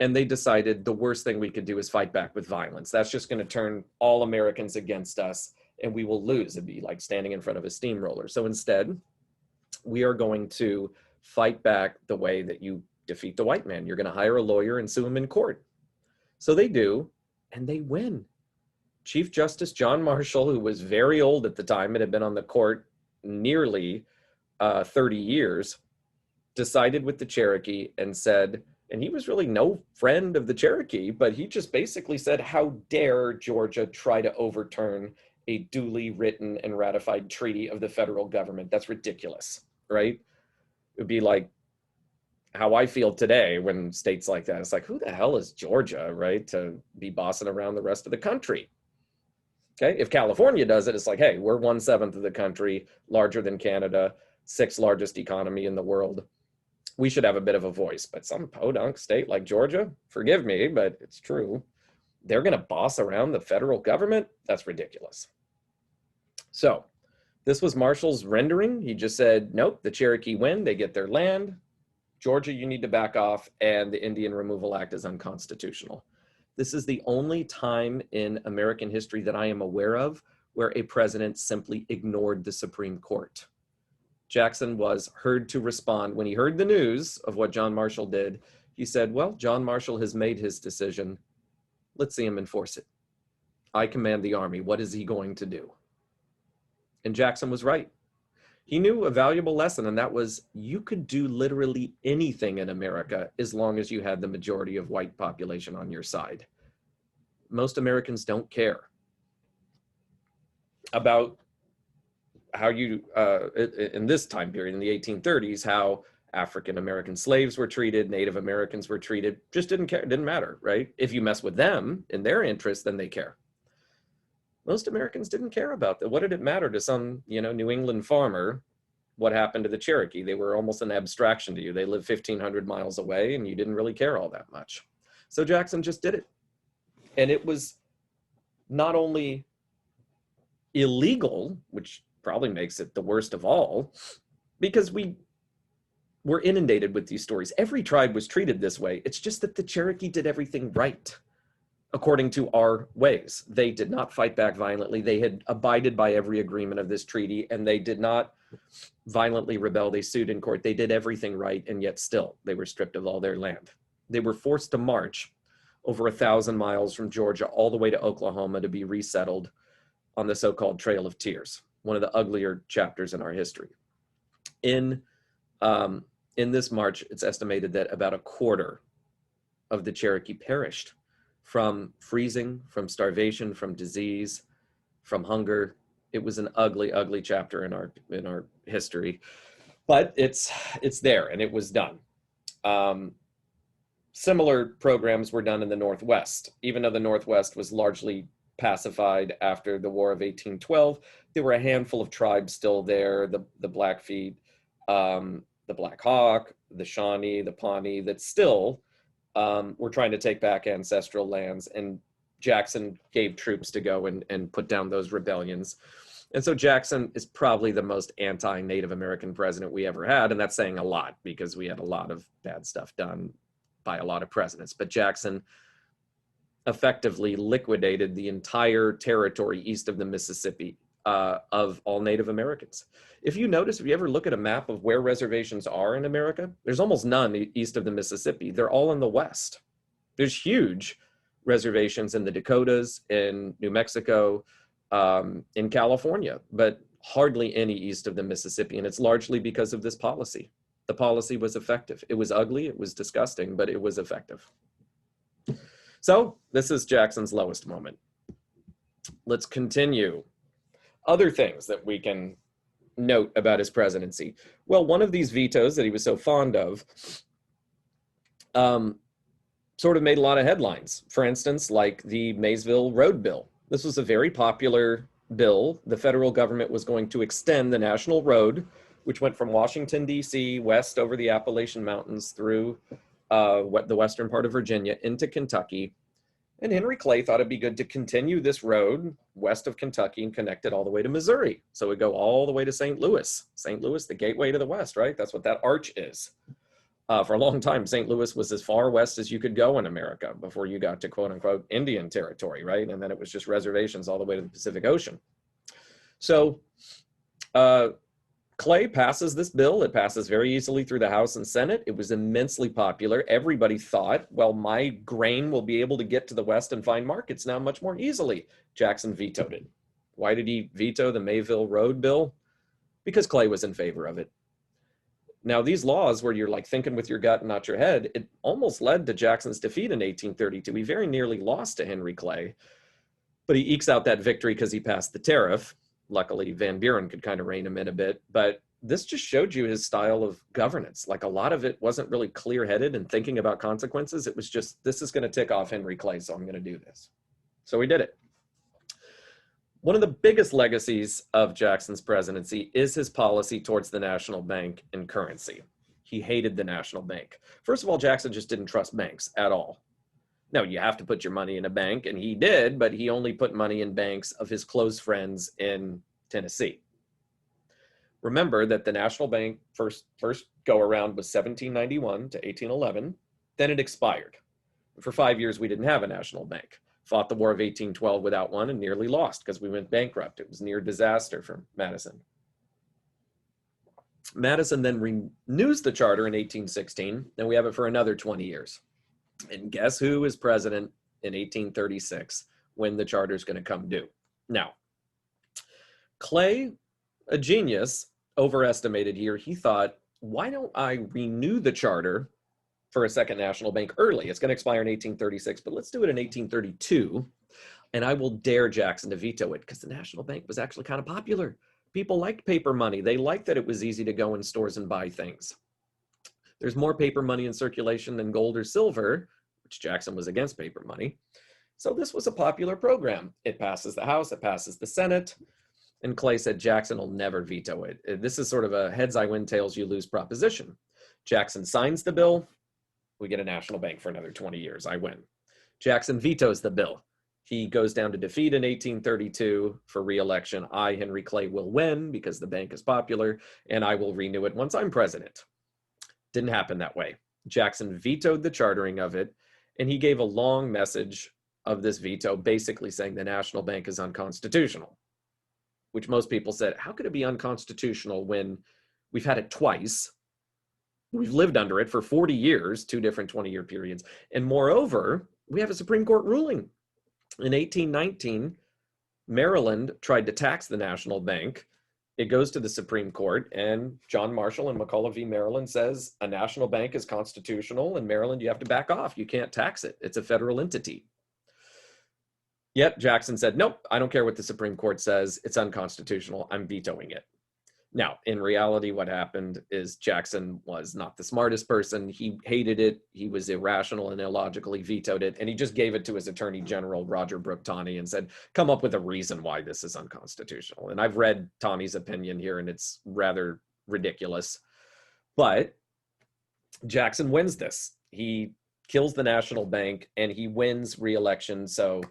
Speaker 1: And they decided the worst thing we could do is fight back with violence. That's just going to turn all Americans against us, and we will lose. It'd be like standing in front of a steamroller. So instead, we are going to fight back the way that you defeat the white man. You're going to hire a lawyer and sue him in court. So they do, and they win. Chief Justice John Marshall, who was very old at the time and had been on the court nearly 30 years, decided with the Cherokee and said, and he was really no friend of the Cherokee, but he just basically said, how dare Georgia try to overturn a duly written and ratified treaty of the federal government? That's ridiculous, right? It would be like how I feel today when states like that. It's like, who the hell is Georgia, right, to be bossing around the rest of the country? Okay, if California does it, it's like, hey, we're 1/7 of the country, larger than Canada, 6th largest economy in the world. We should have a bit of a voice. But some podunk state like Georgia, forgive me, but it's true, they're going to boss around the federal government? That's ridiculous. So this was Marshall's rendering. He just said, nope, the Cherokee win, they get their land. Georgia, you need to back off, and the Indian Removal Act is unconstitutional. This is the only time in American history that I am aware of where a president simply ignored the Supreme Court. Jackson was heard to respond. When he heard the news of what John Marshall did, he said, well, John Marshall has made his decision. Let's see him enforce it. I command the army. What is he going to do? And Jackson was right. He knew a valuable lesson, and that was you could do literally anything in America as long as you had the majority of white population on your side. Most Americans don't care about how you, in this time period, in the 1830s, how African-American slaves were treated, Native Americans were treated, just didn't care, didn't matter, right? If you mess with them in their interests, then they care. Most Americans didn't care about that. What did it matter to some, New England farmer what happened to the Cherokee? They were almost an abstraction to you. They lived 1,500 miles away, and you didn't really care all that much. So Jackson just did it. And it was not only illegal, which probably makes it the worst of all, because we were inundated with these stories. Every tribe was treated this way. It's just that the Cherokee did everything right, according to our ways. They did not fight back violently. They had abided by every agreement of this treaty, and they did not violently rebel. They sued in court. They did everything right, and yet still they were stripped of all their land. They were forced to march over 1,000 miles from Georgia all the way to Oklahoma to be resettled on the so-called Trail of Tears, one of the uglier chapters in our history. In this march, it's estimated that about a quarter of the Cherokee perished from freezing, from starvation, from disease, from hunger. It was an ugly, ugly chapter in our history, but it's there, and it was done. Similar programs were done in the Northwest. Even though the Northwest was largely pacified after the War of 1812, there were a handful of tribes still there, the Blackfeet, the Black Hawk, the Shawnee, the Pawnee, that still were trying to take back ancestral lands, and Jackson gave troops to go and put down those rebellions. And so Jackson is probably the most anti-Native American president we ever had, and that's saying a lot because we had a lot of bad stuff done by a lot of presidents. But Jackson effectively liquidated the entire territory east of the Mississippi of all Native Americans. If you notice, if you ever look at a map of where reservations are in America, there's almost none east of the Mississippi. They're all in the West. There's huge reservations in the Dakotas, in New Mexico, in California, but hardly any east of the Mississippi. And it's largely because of this policy. The policy was effective. It was ugly, it was disgusting, but it was effective. So this is Jackson's lowest moment. Let's continue. Other things that we can note about his presidency. Well, one of these vetoes that he was so fond of sort of made a lot of headlines. For instance, like the Maysville Road Bill. This was a very popular bill. The federal government was going to extend the national road, which went from Washington, D.C., west over the Appalachian Mountains through the western part of Virginia into Kentucky. And Henry Clay thought it'd be good to continue this road west of Kentucky and connect it all the way to Missouri. So it'd go all the way to St. Louis. St. Louis, the gateway to the west, right? That's what that arch is. For a long time, St. Louis was as far west as you could go in America before you got to quote unquote Indian territory, right? And then it was just reservations all the way to the Pacific Ocean. So Clay passes this bill. It passes very easily through the House and Senate. It was immensely popular. Everybody thought, well, my grain will be able to get to the West and find markets now much more easily. Jackson vetoed it. Why did he veto the Mayville Road Bill? Because Clay was in favor of it. Now, these laws where you're like thinking with your gut and not your head, it almost led to Jackson's defeat in 1832. He very nearly lost to Henry Clay, but he ekes out that victory because he passed the tariff. Luckily, Van Buren could kind of rein him in a bit, but this just showed you his style of governance. Like a lot of it wasn't really clear-headed and thinking about consequences. It was just, this is going to tick off Henry Clay, so I'm going to do this. So he did it. One of the biggest legacies of Jackson's presidency is his policy towards the national bank and currency. He hated the national bank. First of all, Jackson just didn't trust banks at all. Now, you have to put your money in a bank, and he did, but he only put money in banks of his close friends in Tennessee. Remember that the national bank first go around was 1791 to 1811. Then it expired. For 5 years, we didn't have a national bank. Fought the War of 1812 without one and nearly lost because we went bankrupt. It was near disaster for Madison. Madison then renews the charter in 1816, and we have it for another 20 years. And guess who is president in 1836 when the charter is going to come due? Now, Clay, a genius, overestimated here. He thought, why don't I renew the charter for a second national bank early? It's going to expire in 1836, but let's do it in 1832. And I will dare Jackson to veto it because the national bank was actually kind of popular. People liked paper money. They liked that it was easy to go in stores and buy things. There's more paper money in circulation than gold or silver, which Jackson was against paper money. So this was a popular program. It passes the House, it passes the Senate, and Clay said Jackson will never veto it. This is sort of a heads I win, tails you lose proposition. Jackson signs the bill, we get a national bank for another 20 years, I win. Jackson vetoes the bill. He goes down to defeat in 1832 for re-election. I, Henry Clay, will win because the bank is popular, and I will renew it once I'm president. Didn't happen that way. Jackson vetoed the chartering of it, and he gave a long message of this veto, basically saying the national bank is unconstitutional, which most people said, how could it be unconstitutional when we've had it twice? We've lived under it for 40 years, 2 different 20-year periods. And moreover, we have a Supreme Court ruling. In 1819, Maryland tried to tax the national bank. It goes to the Supreme Court, and John Marshall in McCulloch v. Maryland says a national bank is constitutional. In Maryland, you have to back off. You can't tax it. It's a federal entity. Yet Jackson said, nope, I don't care what the Supreme Court says. It's unconstitutional. I'm vetoing it. Now, in reality, what happened is Jackson was not the smartest person. He hated it. He was irrational and illogical. He vetoed it. And he just gave it to his attorney general, Roger Brooke Taney, and said, come up with a reason why this is unconstitutional. And I've read Taney's opinion here, and it's rather ridiculous. But Jackson wins this. He kills the national bank, and he wins re-election. So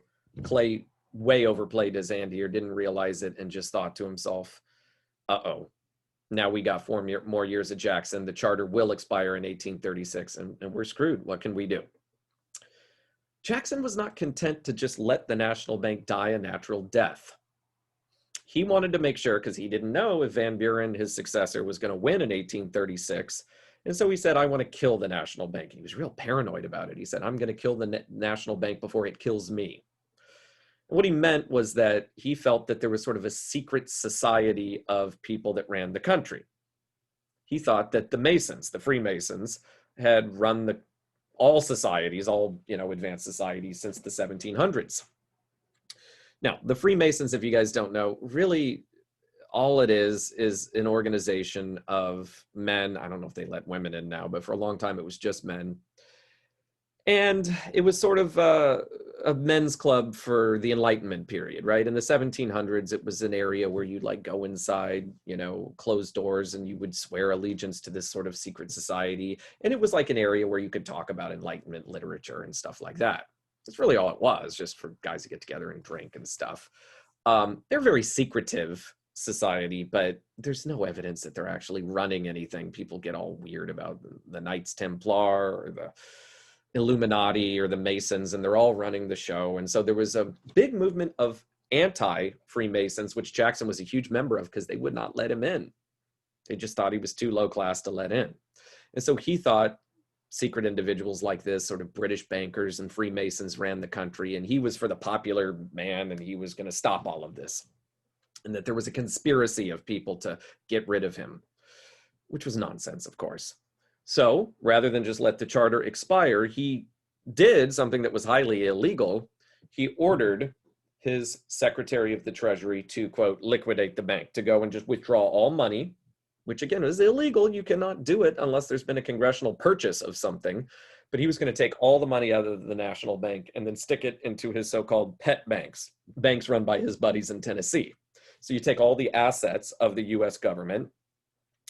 Speaker 1: Clay way overplayed his hand here, didn't realize it, and just thought to himself, uh-oh, now we got 4 more years of Jackson. The charter will expire in 1836, and we're screwed. What can we do? Jackson was not content to just let the national bank die a natural death. He wanted to make sure, because he didn't know if Van Buren, his successor, was going to win in 1836. And so he said, I want to kill the national bank. He was real paranoid about it. He said, I'm going to kill the national bank before it kills me. And what he meant was that he felt that there was sort of a secret society of people that ran the country. He thought that the Masons, the Freemasons, had run all societies, all advanced societies since the 1700s. Now, the Freemasons, if you guys don't know, really all it is an organization of men. I don't know if they let women in now, but for a long time it was just men. And it was sort of a men's club for the Enlightenment period, right? In the 1700s, it was an area where you'd like go inside, closed doors, and you would swear allegiance to this sort of secret society. And it was like an area where you could talk about Enlightenment literature and stuff like that. That's really all it was, just for guys to get together and drink and stuff. They're very secretive society, but there's no evidence that they're actually running anything. People get all weird about the Knights Templar or the Illuminati or the Masons, and they're all running the show. And so there was a big movement of anti-Freemasons, which Jackson was a huge member of, because they would not let him in. They just thought he was too low class to let in. And so he thought secret individuals like this, sort of British bankers and Freemasons, ran the country, and he was for the popular man, and he was going to stop all of this. And that there was a conspiracy of people to get rid of him, which was nonsense, of course. So rather than just let the charter expire, he did something that was highly illegal. He ordered his Secretary of the Treasury to, quote, liquidate the bank, to go and just withdraw all money, which again is illegal. You cannot do it unless there's been a congressional purchase of something. But he was going to take all the money out of the national bank and then stick it into his so-called pet banks, banks run by his buddies in Tennessee. So you take all the assets of the US government,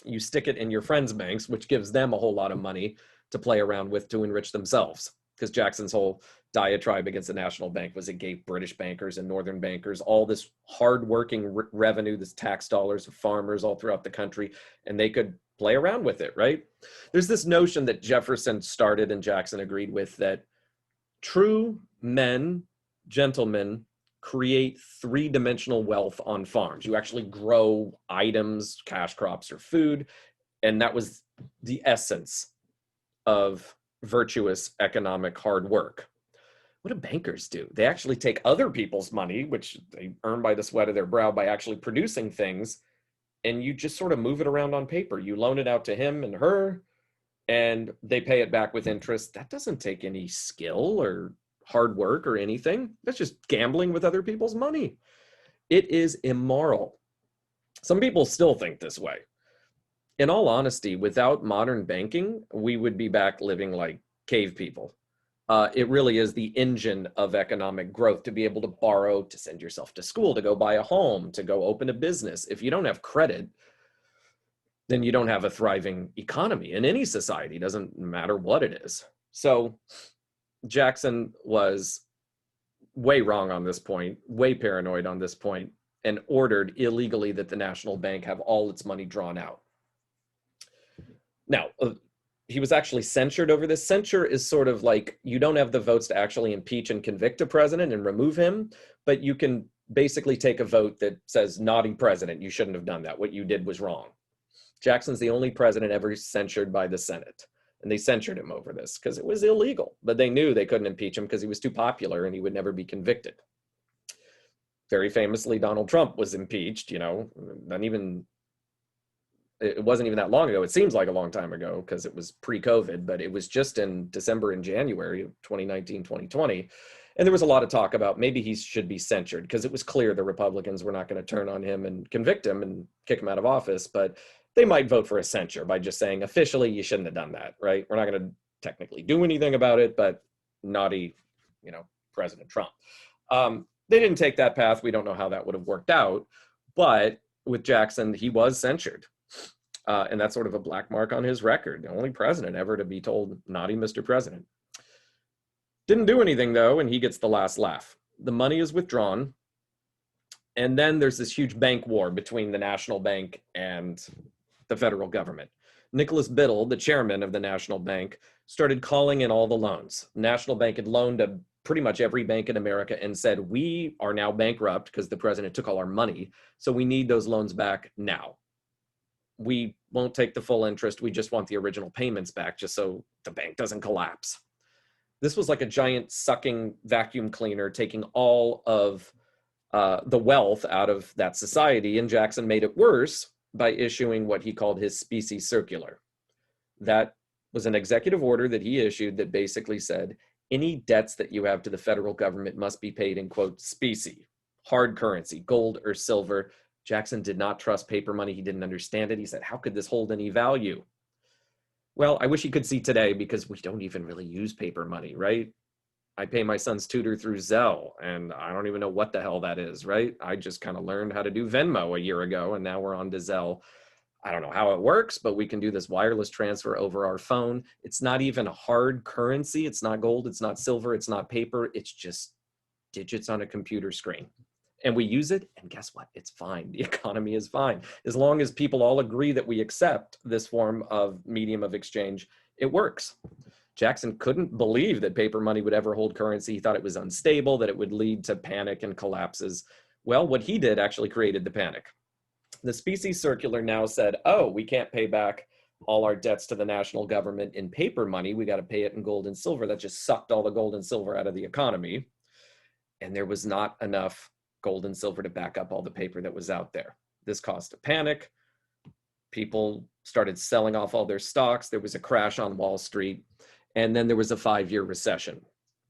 Speaker 1: you stick it in your friends' banks, which gives them a whole lot of money to play around with to enrich themselves. Because Jackson's whole diatribe against the national bank was it gave British bankers and Northern bankers all this hardworking revenue, this tax dollars of farmers all throughout the country, and they could play around with it, right? There's this notion that Jefferson started and Jackson agreed with, that true men, gentlemen, create three-dimensional wealth on farms. You actually grow items, cash crops, or food, and that was the essence of virtuous economic hard work. What do bankers do? They actually take other people's money, which they earn by the sweat of their brow by actually producing things, and you just sort of move it around on paper. You loan it out to him and her, and they pay it back with interest. That doesn't take any skill or hard work or anything. That's just gambling with other people's money. It is immoral. Some people still think this way. In all honesty, without modern banking, we would be back living like cave people. It really is the engine of economic growth, to be able to borrow, to send yourself to school, to go buy a home, to go open a business. If you don't have credit, then you don't have a thriving economy in any society. It doesn't matter what it is. So Jackson was way wrong on this point, way paranoid on this point, and ordered illegally that the national bank have all its money drawn out. Now, he was actually censured over this. Censure is sort of like, you don't have the votes to actually impeach and convict a president and remove him, but you can basically take a vote that says, naughty president, you shouldn't have done that. What you did was wrong. Jackson's the only president ever censured by the Senate. And they censured him over this because it was illegal, but they knew they couldn't impeach him because he was too popular and he would never be convicted. Very famously, Donald Trump was impeached, it wasn't even that long ago. It seems like a long time ago because it was pre-COVID, but it was just in December and January of 2019, 2020. And there was a lot of talk about maybe he should be censured because it was clear the Republicans were not going to turn on him and convict him and kick him out of office, but they might vote for a censure by just saying, officially, you shouldn't have done that, right? We're not going to technically do anything about it, but naughty, President Trump. They didn't take that path. We don't know how that would have worked out. But with Jackson, he was censured. And that's sort of a black mark on his record. The only president ever to be told, naughty Mr. President. Didn't do anything, though, and he gets the last laugh. The money is withdrawn. And then there's this huge bank war between the National Bank and the federal government. Nicholas Biddle, the chairman of the National Bank, started calling in all the loans. National Bank had loaned $1 pretty much every bank in America and said, we are now bankrupt because the president took all our money. So we need those loans back now. We won't take the full interest. We just want the original payments back just so the bank doesn't collapse. This was like a giant sucking vacuum cleaner, taking all of the wealth out of that society. And Jackson made it worse by issuing what he called his specie circular. That was an executive order that he issued that basically said, any debts that you have to the federal government must be paid in, quote, specie, hard currency, gold or silver. Jackson did not trust paper money. He didn't understand it. He said, how could this hold any value? Well, I wish he could see today, because we don't even really use paper money, right? I pay my son's tutor through Zelle, and I don't even know what the hell that is, right? I just kind of learned how to do Venmo a year ago, and now we're on to Zelle. I don't know how it works, but we can do this wireless transfer over our phone. It's not even a hard currency. It's not gold. It's not silver. It's not paper. It's just digits on a computer screen. And we use it, and guess what? It's fine. The economy is fine. As long as people all agree that we accept this form of medium of exchange, it works. Jackson couldn't believe that paper money would ever hold currency. He thought it was unstable, that it would lead to panic and collapses. Well, what he did actually created the panic. The specie circular now said, oh, we can't pay back all our debts to the national government in paper money. We got to pay it in gold and silver. That just sucked all the gold and silver out of the economy. And there was not enough gold and silver to back up all the paper that was out there. This caused a panic. People started selling off all their stocks. There was a crash on Wall Street. And then there was a 5-year recession,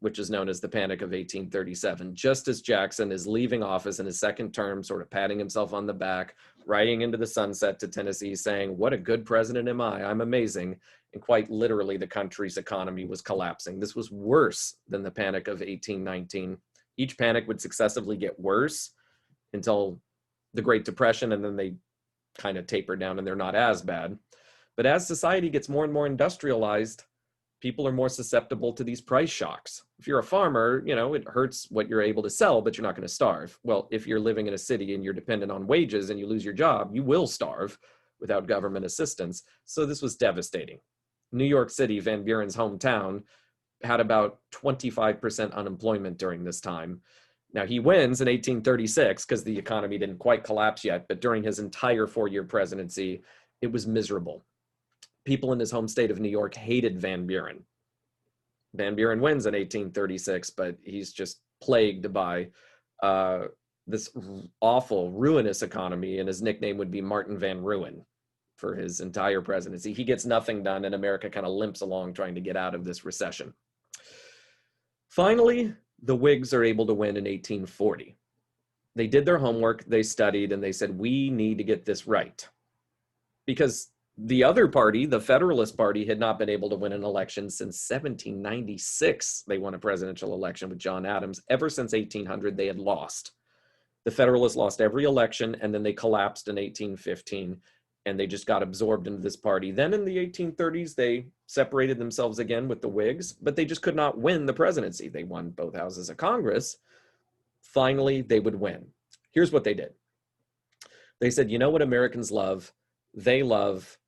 Speaker 1: which is known as the Panic of 1837. Just as Jackson is leaving office in his second term, sort of patting himself on the back, riding into the sunset to Tennessee, saying, what a good president am I, I'm amazing. And quite literally, the country's economy was collapsing. This was worse than the Panic of 1819. Each panic would successively get worse until the Great Depression, and then they kind of taper down and they're not as bad. But as society gets more and more industrialized, people are more susceptible to these price shocks. If you're a farmer, you know, it hurts what you're able to sell, but you're not going to starve. Well, if you're living in a city and you're dependent on wages and you lose your job, you will starve without government assistance. So this was devastating. New York City, Van Buren's hometown, had about 25% unemployment during this time. Now, he wins in 1836 because the economy didn't quite collapse yet, but during his entire 4-year presidency, it was miserable. People in his home state of New York hated Van Buren. Van Buren wins in 1836, but he's just plagued by this awful, ruinous economy, and his nickname would be Martin Van Ruin for his entire presidency. He gets nothing done, and America kind of limps along trying to get out of this recession. Finally, the Whigs are able to win in 1840. They did their homework, they studied, and they said, we need to get this right. Because the other party, the Federalist Party, had not been able to win an election since 1796. They won a presidential election with John Adams. Ever since 1800, they had lost. The Federalists lost every election, and then they collapsed in 1815, and they just got absorbed into this party. Then in the 1830s, they separated themselves again with the Whigs, but they just could not win the presidency. They won both houses of Congress. Finally, they would win. Here's what they did. They said, you know what Americans love? They love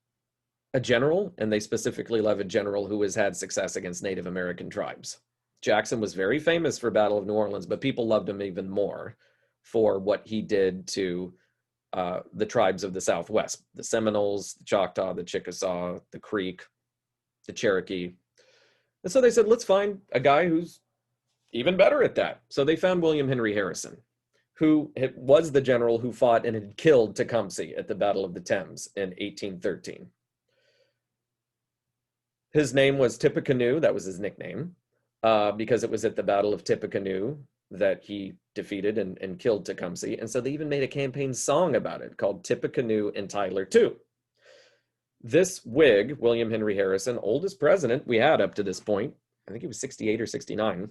Speaker 1: a general, and they specifically love a general who has had success against Native American tribes. Jackson was very famous for Battle of New Orleans, but people loved him even more for what he did to the tribes of the Southwest, the Seminoles, the Choctaw, the Chickasaw, the Creek, the Cherokee. And so they said, let's find a guy who's even better at that. So they found William Henry Harrison, who was the general who fought and had killed Tecumseh at the Battle of the Thames in 1813. His name was Tippecanoe, that was his nickname, because it was at the Battle of Tippecanoe that he defeated and killed Tecumseh. And so they even made a campaign song about it called Tippecanoe and Tyler Too. This Whig, William Henry Harrison, oldest president we had up to this point, I think he was 68 or 69,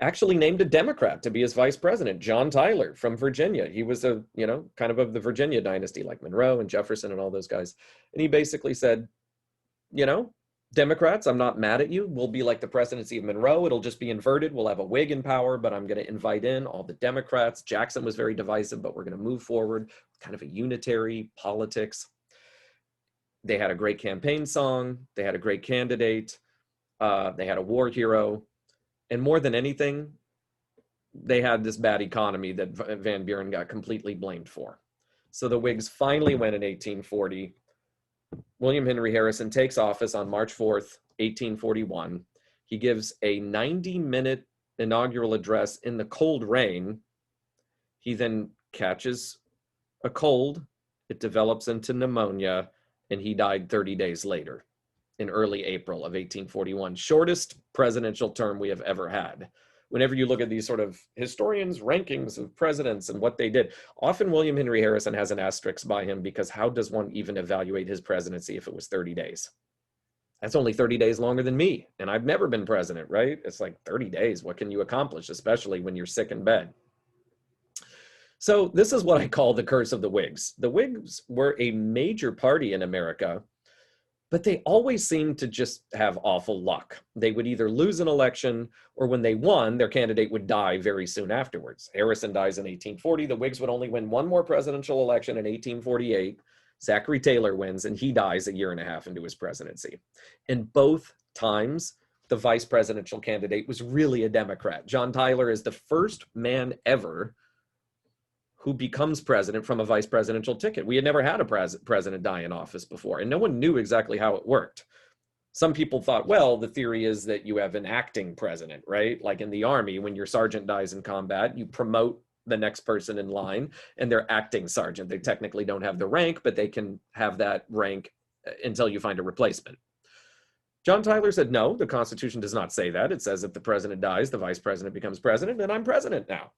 Speaker 1: actually named a Democrat to be his vice president, John Tyler from Virginia. He was a, you know, kind of the Virginia dynasty, like Monroe and Jefferson and all those guys. And he basically said, you know, Democrats, I'm not mad at you. We'll be like the presidency of Monroe. It'll just be inverted. We'll have a Whig in power, but I'm going to invite in all the Democrats. Jackson was very divisive, but we're going to move forward, kind of a unitary politics. They had a great campaign song. They had a great candidate. They had a war hero. And more than anything, they had this bad economy that Van Buren got completely blamed for. So the Whigs finally win in 1840. William Henry Harrison takes office on March 4th, 1841. He gives a 90-minute inaugural address in the cold rain. He then catches a cold. It develops into pneumonia, and he died 30 days later in early April of 1841. Shortest presidential term we have ever had. Whenever you look at these sort of historians' rankings of presidents and what they did, often William Henry Harrison has an asterisk by him, because how does one even evaluate his presidency if it was 30 days? That's only 30 days longer than me, and I've never been president, right? It's like 30 days. What can you accomplish, especially when you're sick in bed? So this is what I call the curse of the Whigs. The Whigs were a major party in America, but they always seemed to just have awful luck. They would either lose an election, or when they won, their candidate would die very soon afterwards. Harrison dies in 1840. The Whigs would only win one more presidential election in 1848. Zachary Taylor wins, and he dies a year and a half into his presidency. And both times, the vice presidential candidate was really a Democrat. John Tyler is the first man ever who becomes president from a vice presidential ticket. We had never had a president die in office before, and no one knew exactly how it worked. Some people thought, well, the theory is that you have an acting president, right? Like in the Army, when your sergeant dies in combat, you promote the next person in line, and they're acting sergeant. They technically don't have the rank, but they can have that rank until you find a replacement. John Tyler said, no, the Constitution does not say that. It says if the president dies, the vice president becomes president, and I'm president now.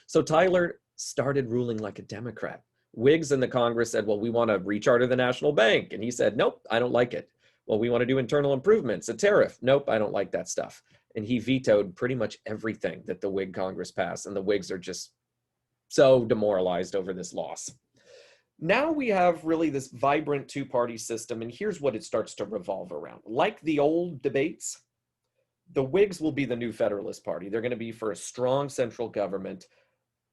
Speaker 1: So Tyler started ruling like a Democrat. Whigs in the Congress said, well, we want to recharter the national bank. And he said, nope, I don't like it. Well, we want to do internal improvements, a tariff. Nope, I don't like that stuff. And he vetoed pretty much everything that the Whig Congress passed. And the Whigs are just so demoralized over this loss. Now we have really this vibrant two-party system. And here's what it starts to revolve around. Like the old debates, the Whigs will be the new Federalist Party. They're going to be for a strong central government,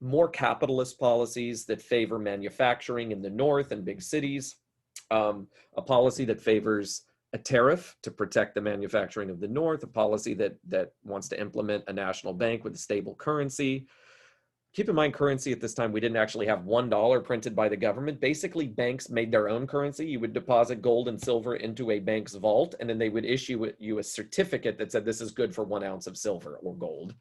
Speaker 1: more capitalist policies that favor manufacturing in the North and big cities, a policy that favors a tariff to protect the manufacturing of the North, a policy that wants to implement a national bank with a stable currency. Keep in mind, currency at this time, we didn't actually have $1 printed by the government. Basically, banks made their own currency. You would deposit gold and silver into a bank's vault, and then they would issue you a certificate that said this is good for 1 ounce of silver or gold.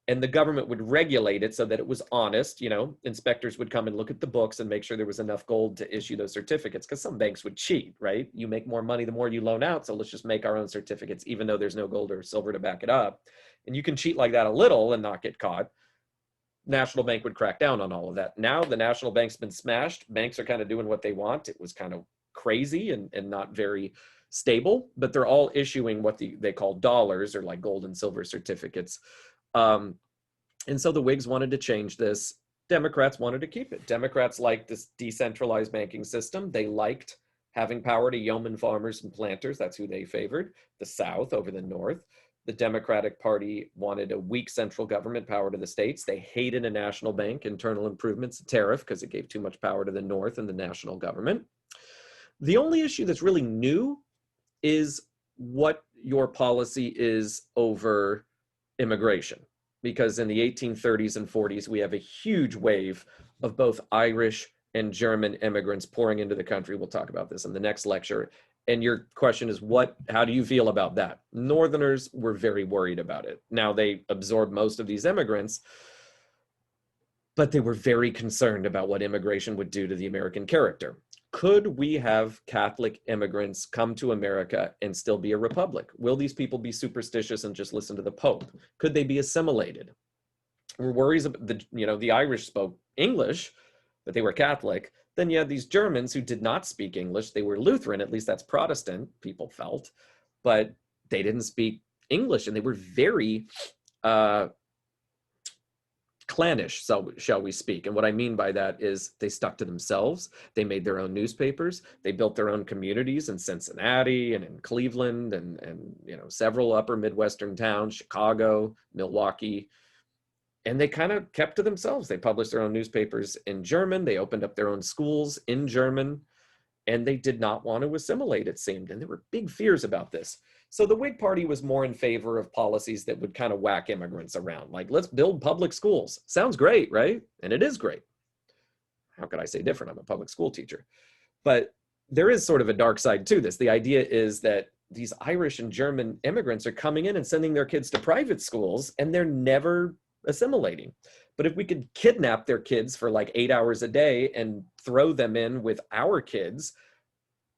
Speaker 1: And the government would regulate it so that it was honest. You know, inspectors would come and look at the books and make sure there was enough gold to issue those certificates, because some banks would cheat, right? You make more money the more you loan out, so let's just make our own certificates, even though there's no gold or silver to back it up. And you can cheat like that a little and not get caught. National Bank would crack down on all of that. Now the National Bank's been smashed. Banks are kind of doing what they want. It was kind of crazy and not very stable, but they're all issuing what they call dollars, or like gold and silver certificates. And so the Whigs wanted to change this. Democrats wanted to keep it. Democrats liked this decentralized banking system. They liked having power to yeoman farmers and planters. That's who they favored, the South over the North. The Democratic Party wanted a weak central government, power to the states. They hated a national bank, internal improvements, a tariff, because it gave too much power to the North and the national government. The only issue that's really new is what your policy is over immigration, because in the 1830s and 40s, we have a huge wave of both Irish and German immigrants pouring into the country. We'll talk about this in the next lecture. And your question is, how do you feel about that? Northerners were very worried about it. Now, they absorbed most of these immigrants, but they were very concerned about what immigration would do to the American character. Could we have Catholic immigrants come to America and still be a republic? Will these people be superstitious and just listen to the Pope? Could they be assimilated? We're worries about the Irish spoke English, but they were Catholic. Then you had these Germans who did not speak English. They were Lutheran, at least that's Protestant, people felt, but they didn't speak English, and they were very clannish, so shall we speak. And what I mean by that is they stuck to themselves. They made their own newspapers. They built their own communities in Cincinnati and in Cleveland and several upper Midwestern towns, Chicago, Milwaukee. And they kind of kept to themselves. They published their own newspapers in German. They opened up their own schools in German, and they did not want to assimilate, it seemed. And there were big fears about this. So the Whig Party was more in favor of policies that would kind of whack immigrants around. Like, let's build public schools. Sounds great, right? And it is great. How could I say different? I'm a public school teacher. But there is sort of a dark side to this. The idea is that these Irish and German immigrants are coming in and sending their kids to private schools, and they're never assimilating. But if we could kidnap their kids for like 8 hours a day and throw them in with our kids,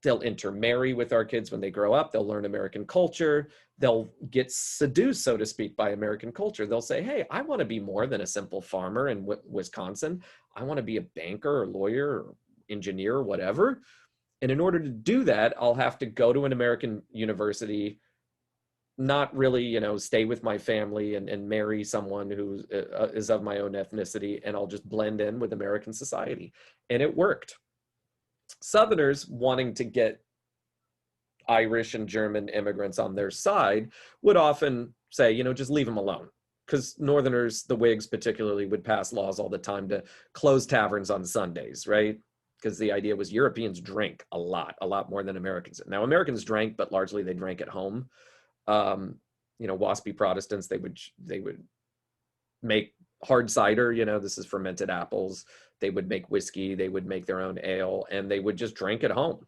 Speaker 1: they'll intermarry with our kids when they grow up. They'll learn American culture. They'll get seduced, so to speak, by American culture. They'll say, hey, I want to be more than a simple farmer in Wisconsin. I want to be a banker or lawyer or engineer or whatever. And in order to do that, I'll have to go to an American university, not really, stay with my family and marry someone who is of my own ethnicity, and I'll just blend in with American society. And it worked. Southerners wanting to get Irish and German immigrants on their side would often say, just leave them alone. Because Northerners, the Whigs particularly, would pass laws all the time to close taverns on Sundays, right? Because the idea was Europeans drink a lot more than Americans. Now, Americans drank, but largely they drank at home. WASPy Protestants, they would make hard cider, this is fermented apples. They would make whiskey, they would make their own ale, and they would just drink at home.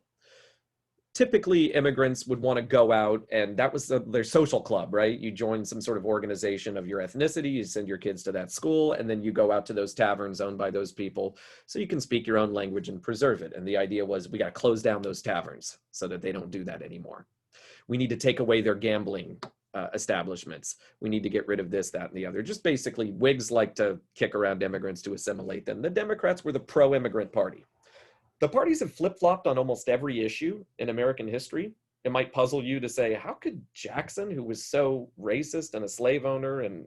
Speaker 1: Typically, immigrants would want to go out, and that was their social club, right? You join some sort of organization of your ethnicity, you send your kids to that school, and then you go out to those taverns owned by those people so you can speak your own language and preserve it. And the idea was we got to close down those taverns so that they don't do that anymore. We need to take away their gambling establishments. We need to get rid of this, that, and the other. Just basically, Whigs like to kick around immigrants to assimilate them. The Democrats were the pro-immigrant party. The parties have flip-flopped on almost every issue in American history. It might puzzle you to say, how could Jackson, who was so racist and a slave owner and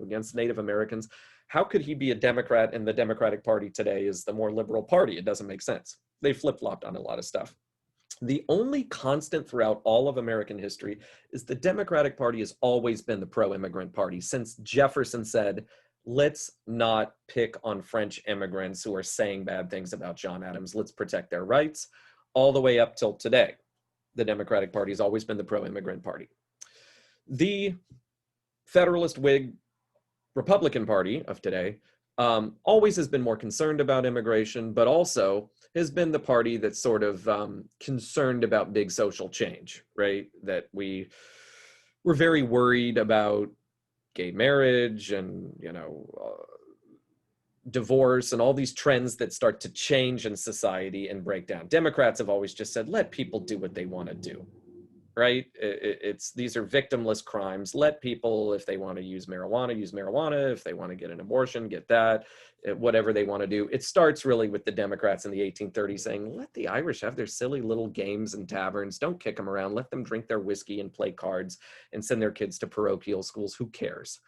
Speaker 1: against Native Americans, how could he be a Democrat and the Democratic Party today is the more liberal party? It doesn't make sense. They flip-flopped on a lot of stuff. The only constant throughout all of American history is the Democratic Party has always been the pro-immigrant party. Since Jefferson said, let's not pick on French immigrants who are saying bad things about John Adams. Let's protect their rights. All the way up till today, the Democratic Party has always been the pro-immigrant party. The Federalist Whig Republican Party of today always has been more concerned about immigration, but also has been the party that's sort of concerned about big social change, right? That we're very worried about gay marriage and, divorce and all these trends that start to change in society and break down. Democrats have always just said, let people do what they want to do, right? These are victimless crimes. Let people, if they want to use marijuana. If they want to get an abortion, get that, whatever they want to do. It starts really with the Democrats in the 1830s saying, let the Irish have their silly little games and taverns. Don't kick them around. Let them drink their whiskey and play cards and send their kids to parochial schools. Who cares?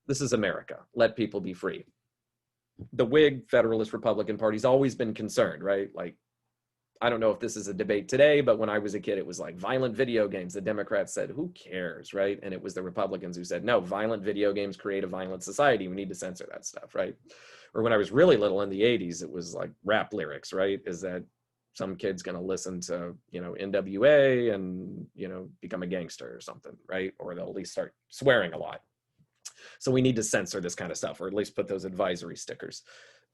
Speaker 1: This is America. Let people be free. The Whig, Federalist, Republican Party's always been concerned, right? Like, I don't know if this is a debate today, but when I was a kid, it was like violent video games. The Democrats said, who cares, right? And it was the Republicans who said, no, violent video games create a violent society. We need to censor that stuff, right? Or when I was really little in the 80s, it was like rap lyrics, right? Is that some kid's going to listen to, NWA and, become a gangster or something, right? Or they'll at least start swearing a lot. So we need to censor this kind of stuff, or at least put those advisory stickers.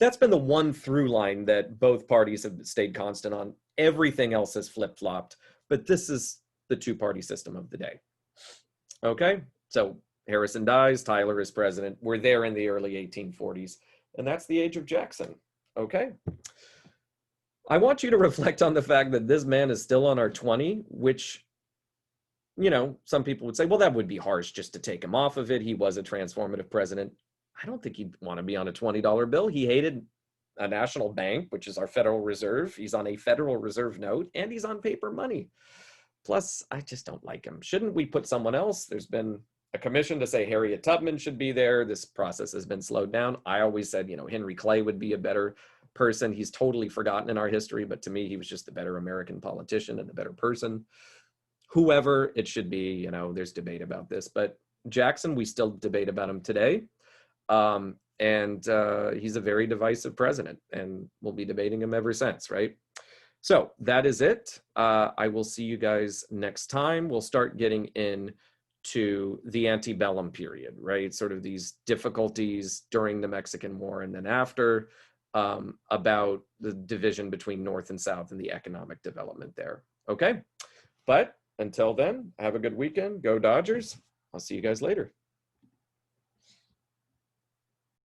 Speaker 1: That's been the one through line that both parties have stayed constant on. Everything else has flip-flopped, but this is the two-party system of the day. Okay, so Harrison dies, Tyler is president. We're there in the early 1840s, and that's the age of Jackson. Okay. I want you to reflect on the fact that this man is still on our 20, which, some people would say, well, that would be harsh just to take him off of it. He was a transformative president. I don't think he'd want to be on a $20 bill. He hated a national bank, which is our Federal Reserve. He's on a Federal Reserve note, and he's on paper money. Plus, I just don't like him. Shouldn't we put someone else? There's been a commission to say Harriet Tubman should be there. This process has been slowed down. I always said, Henry Clay would be a better person. He's totally forgotten in our history, but to me, he was just the better American politician and the better person. Whoever it should be, there's debate about this, but Jackson, we still debate about him today. And he's a very divisive president, and we'll be debating him ever since, right? So that is it. I will see you guys next time. We'll start getting into the antebellum period, right? Sort of these difficulties during the Mexican War and then after, about the division between North and South and the economic development there. Okay. But until then, have a good weekend. Go Dodgers. I'll see you guys later.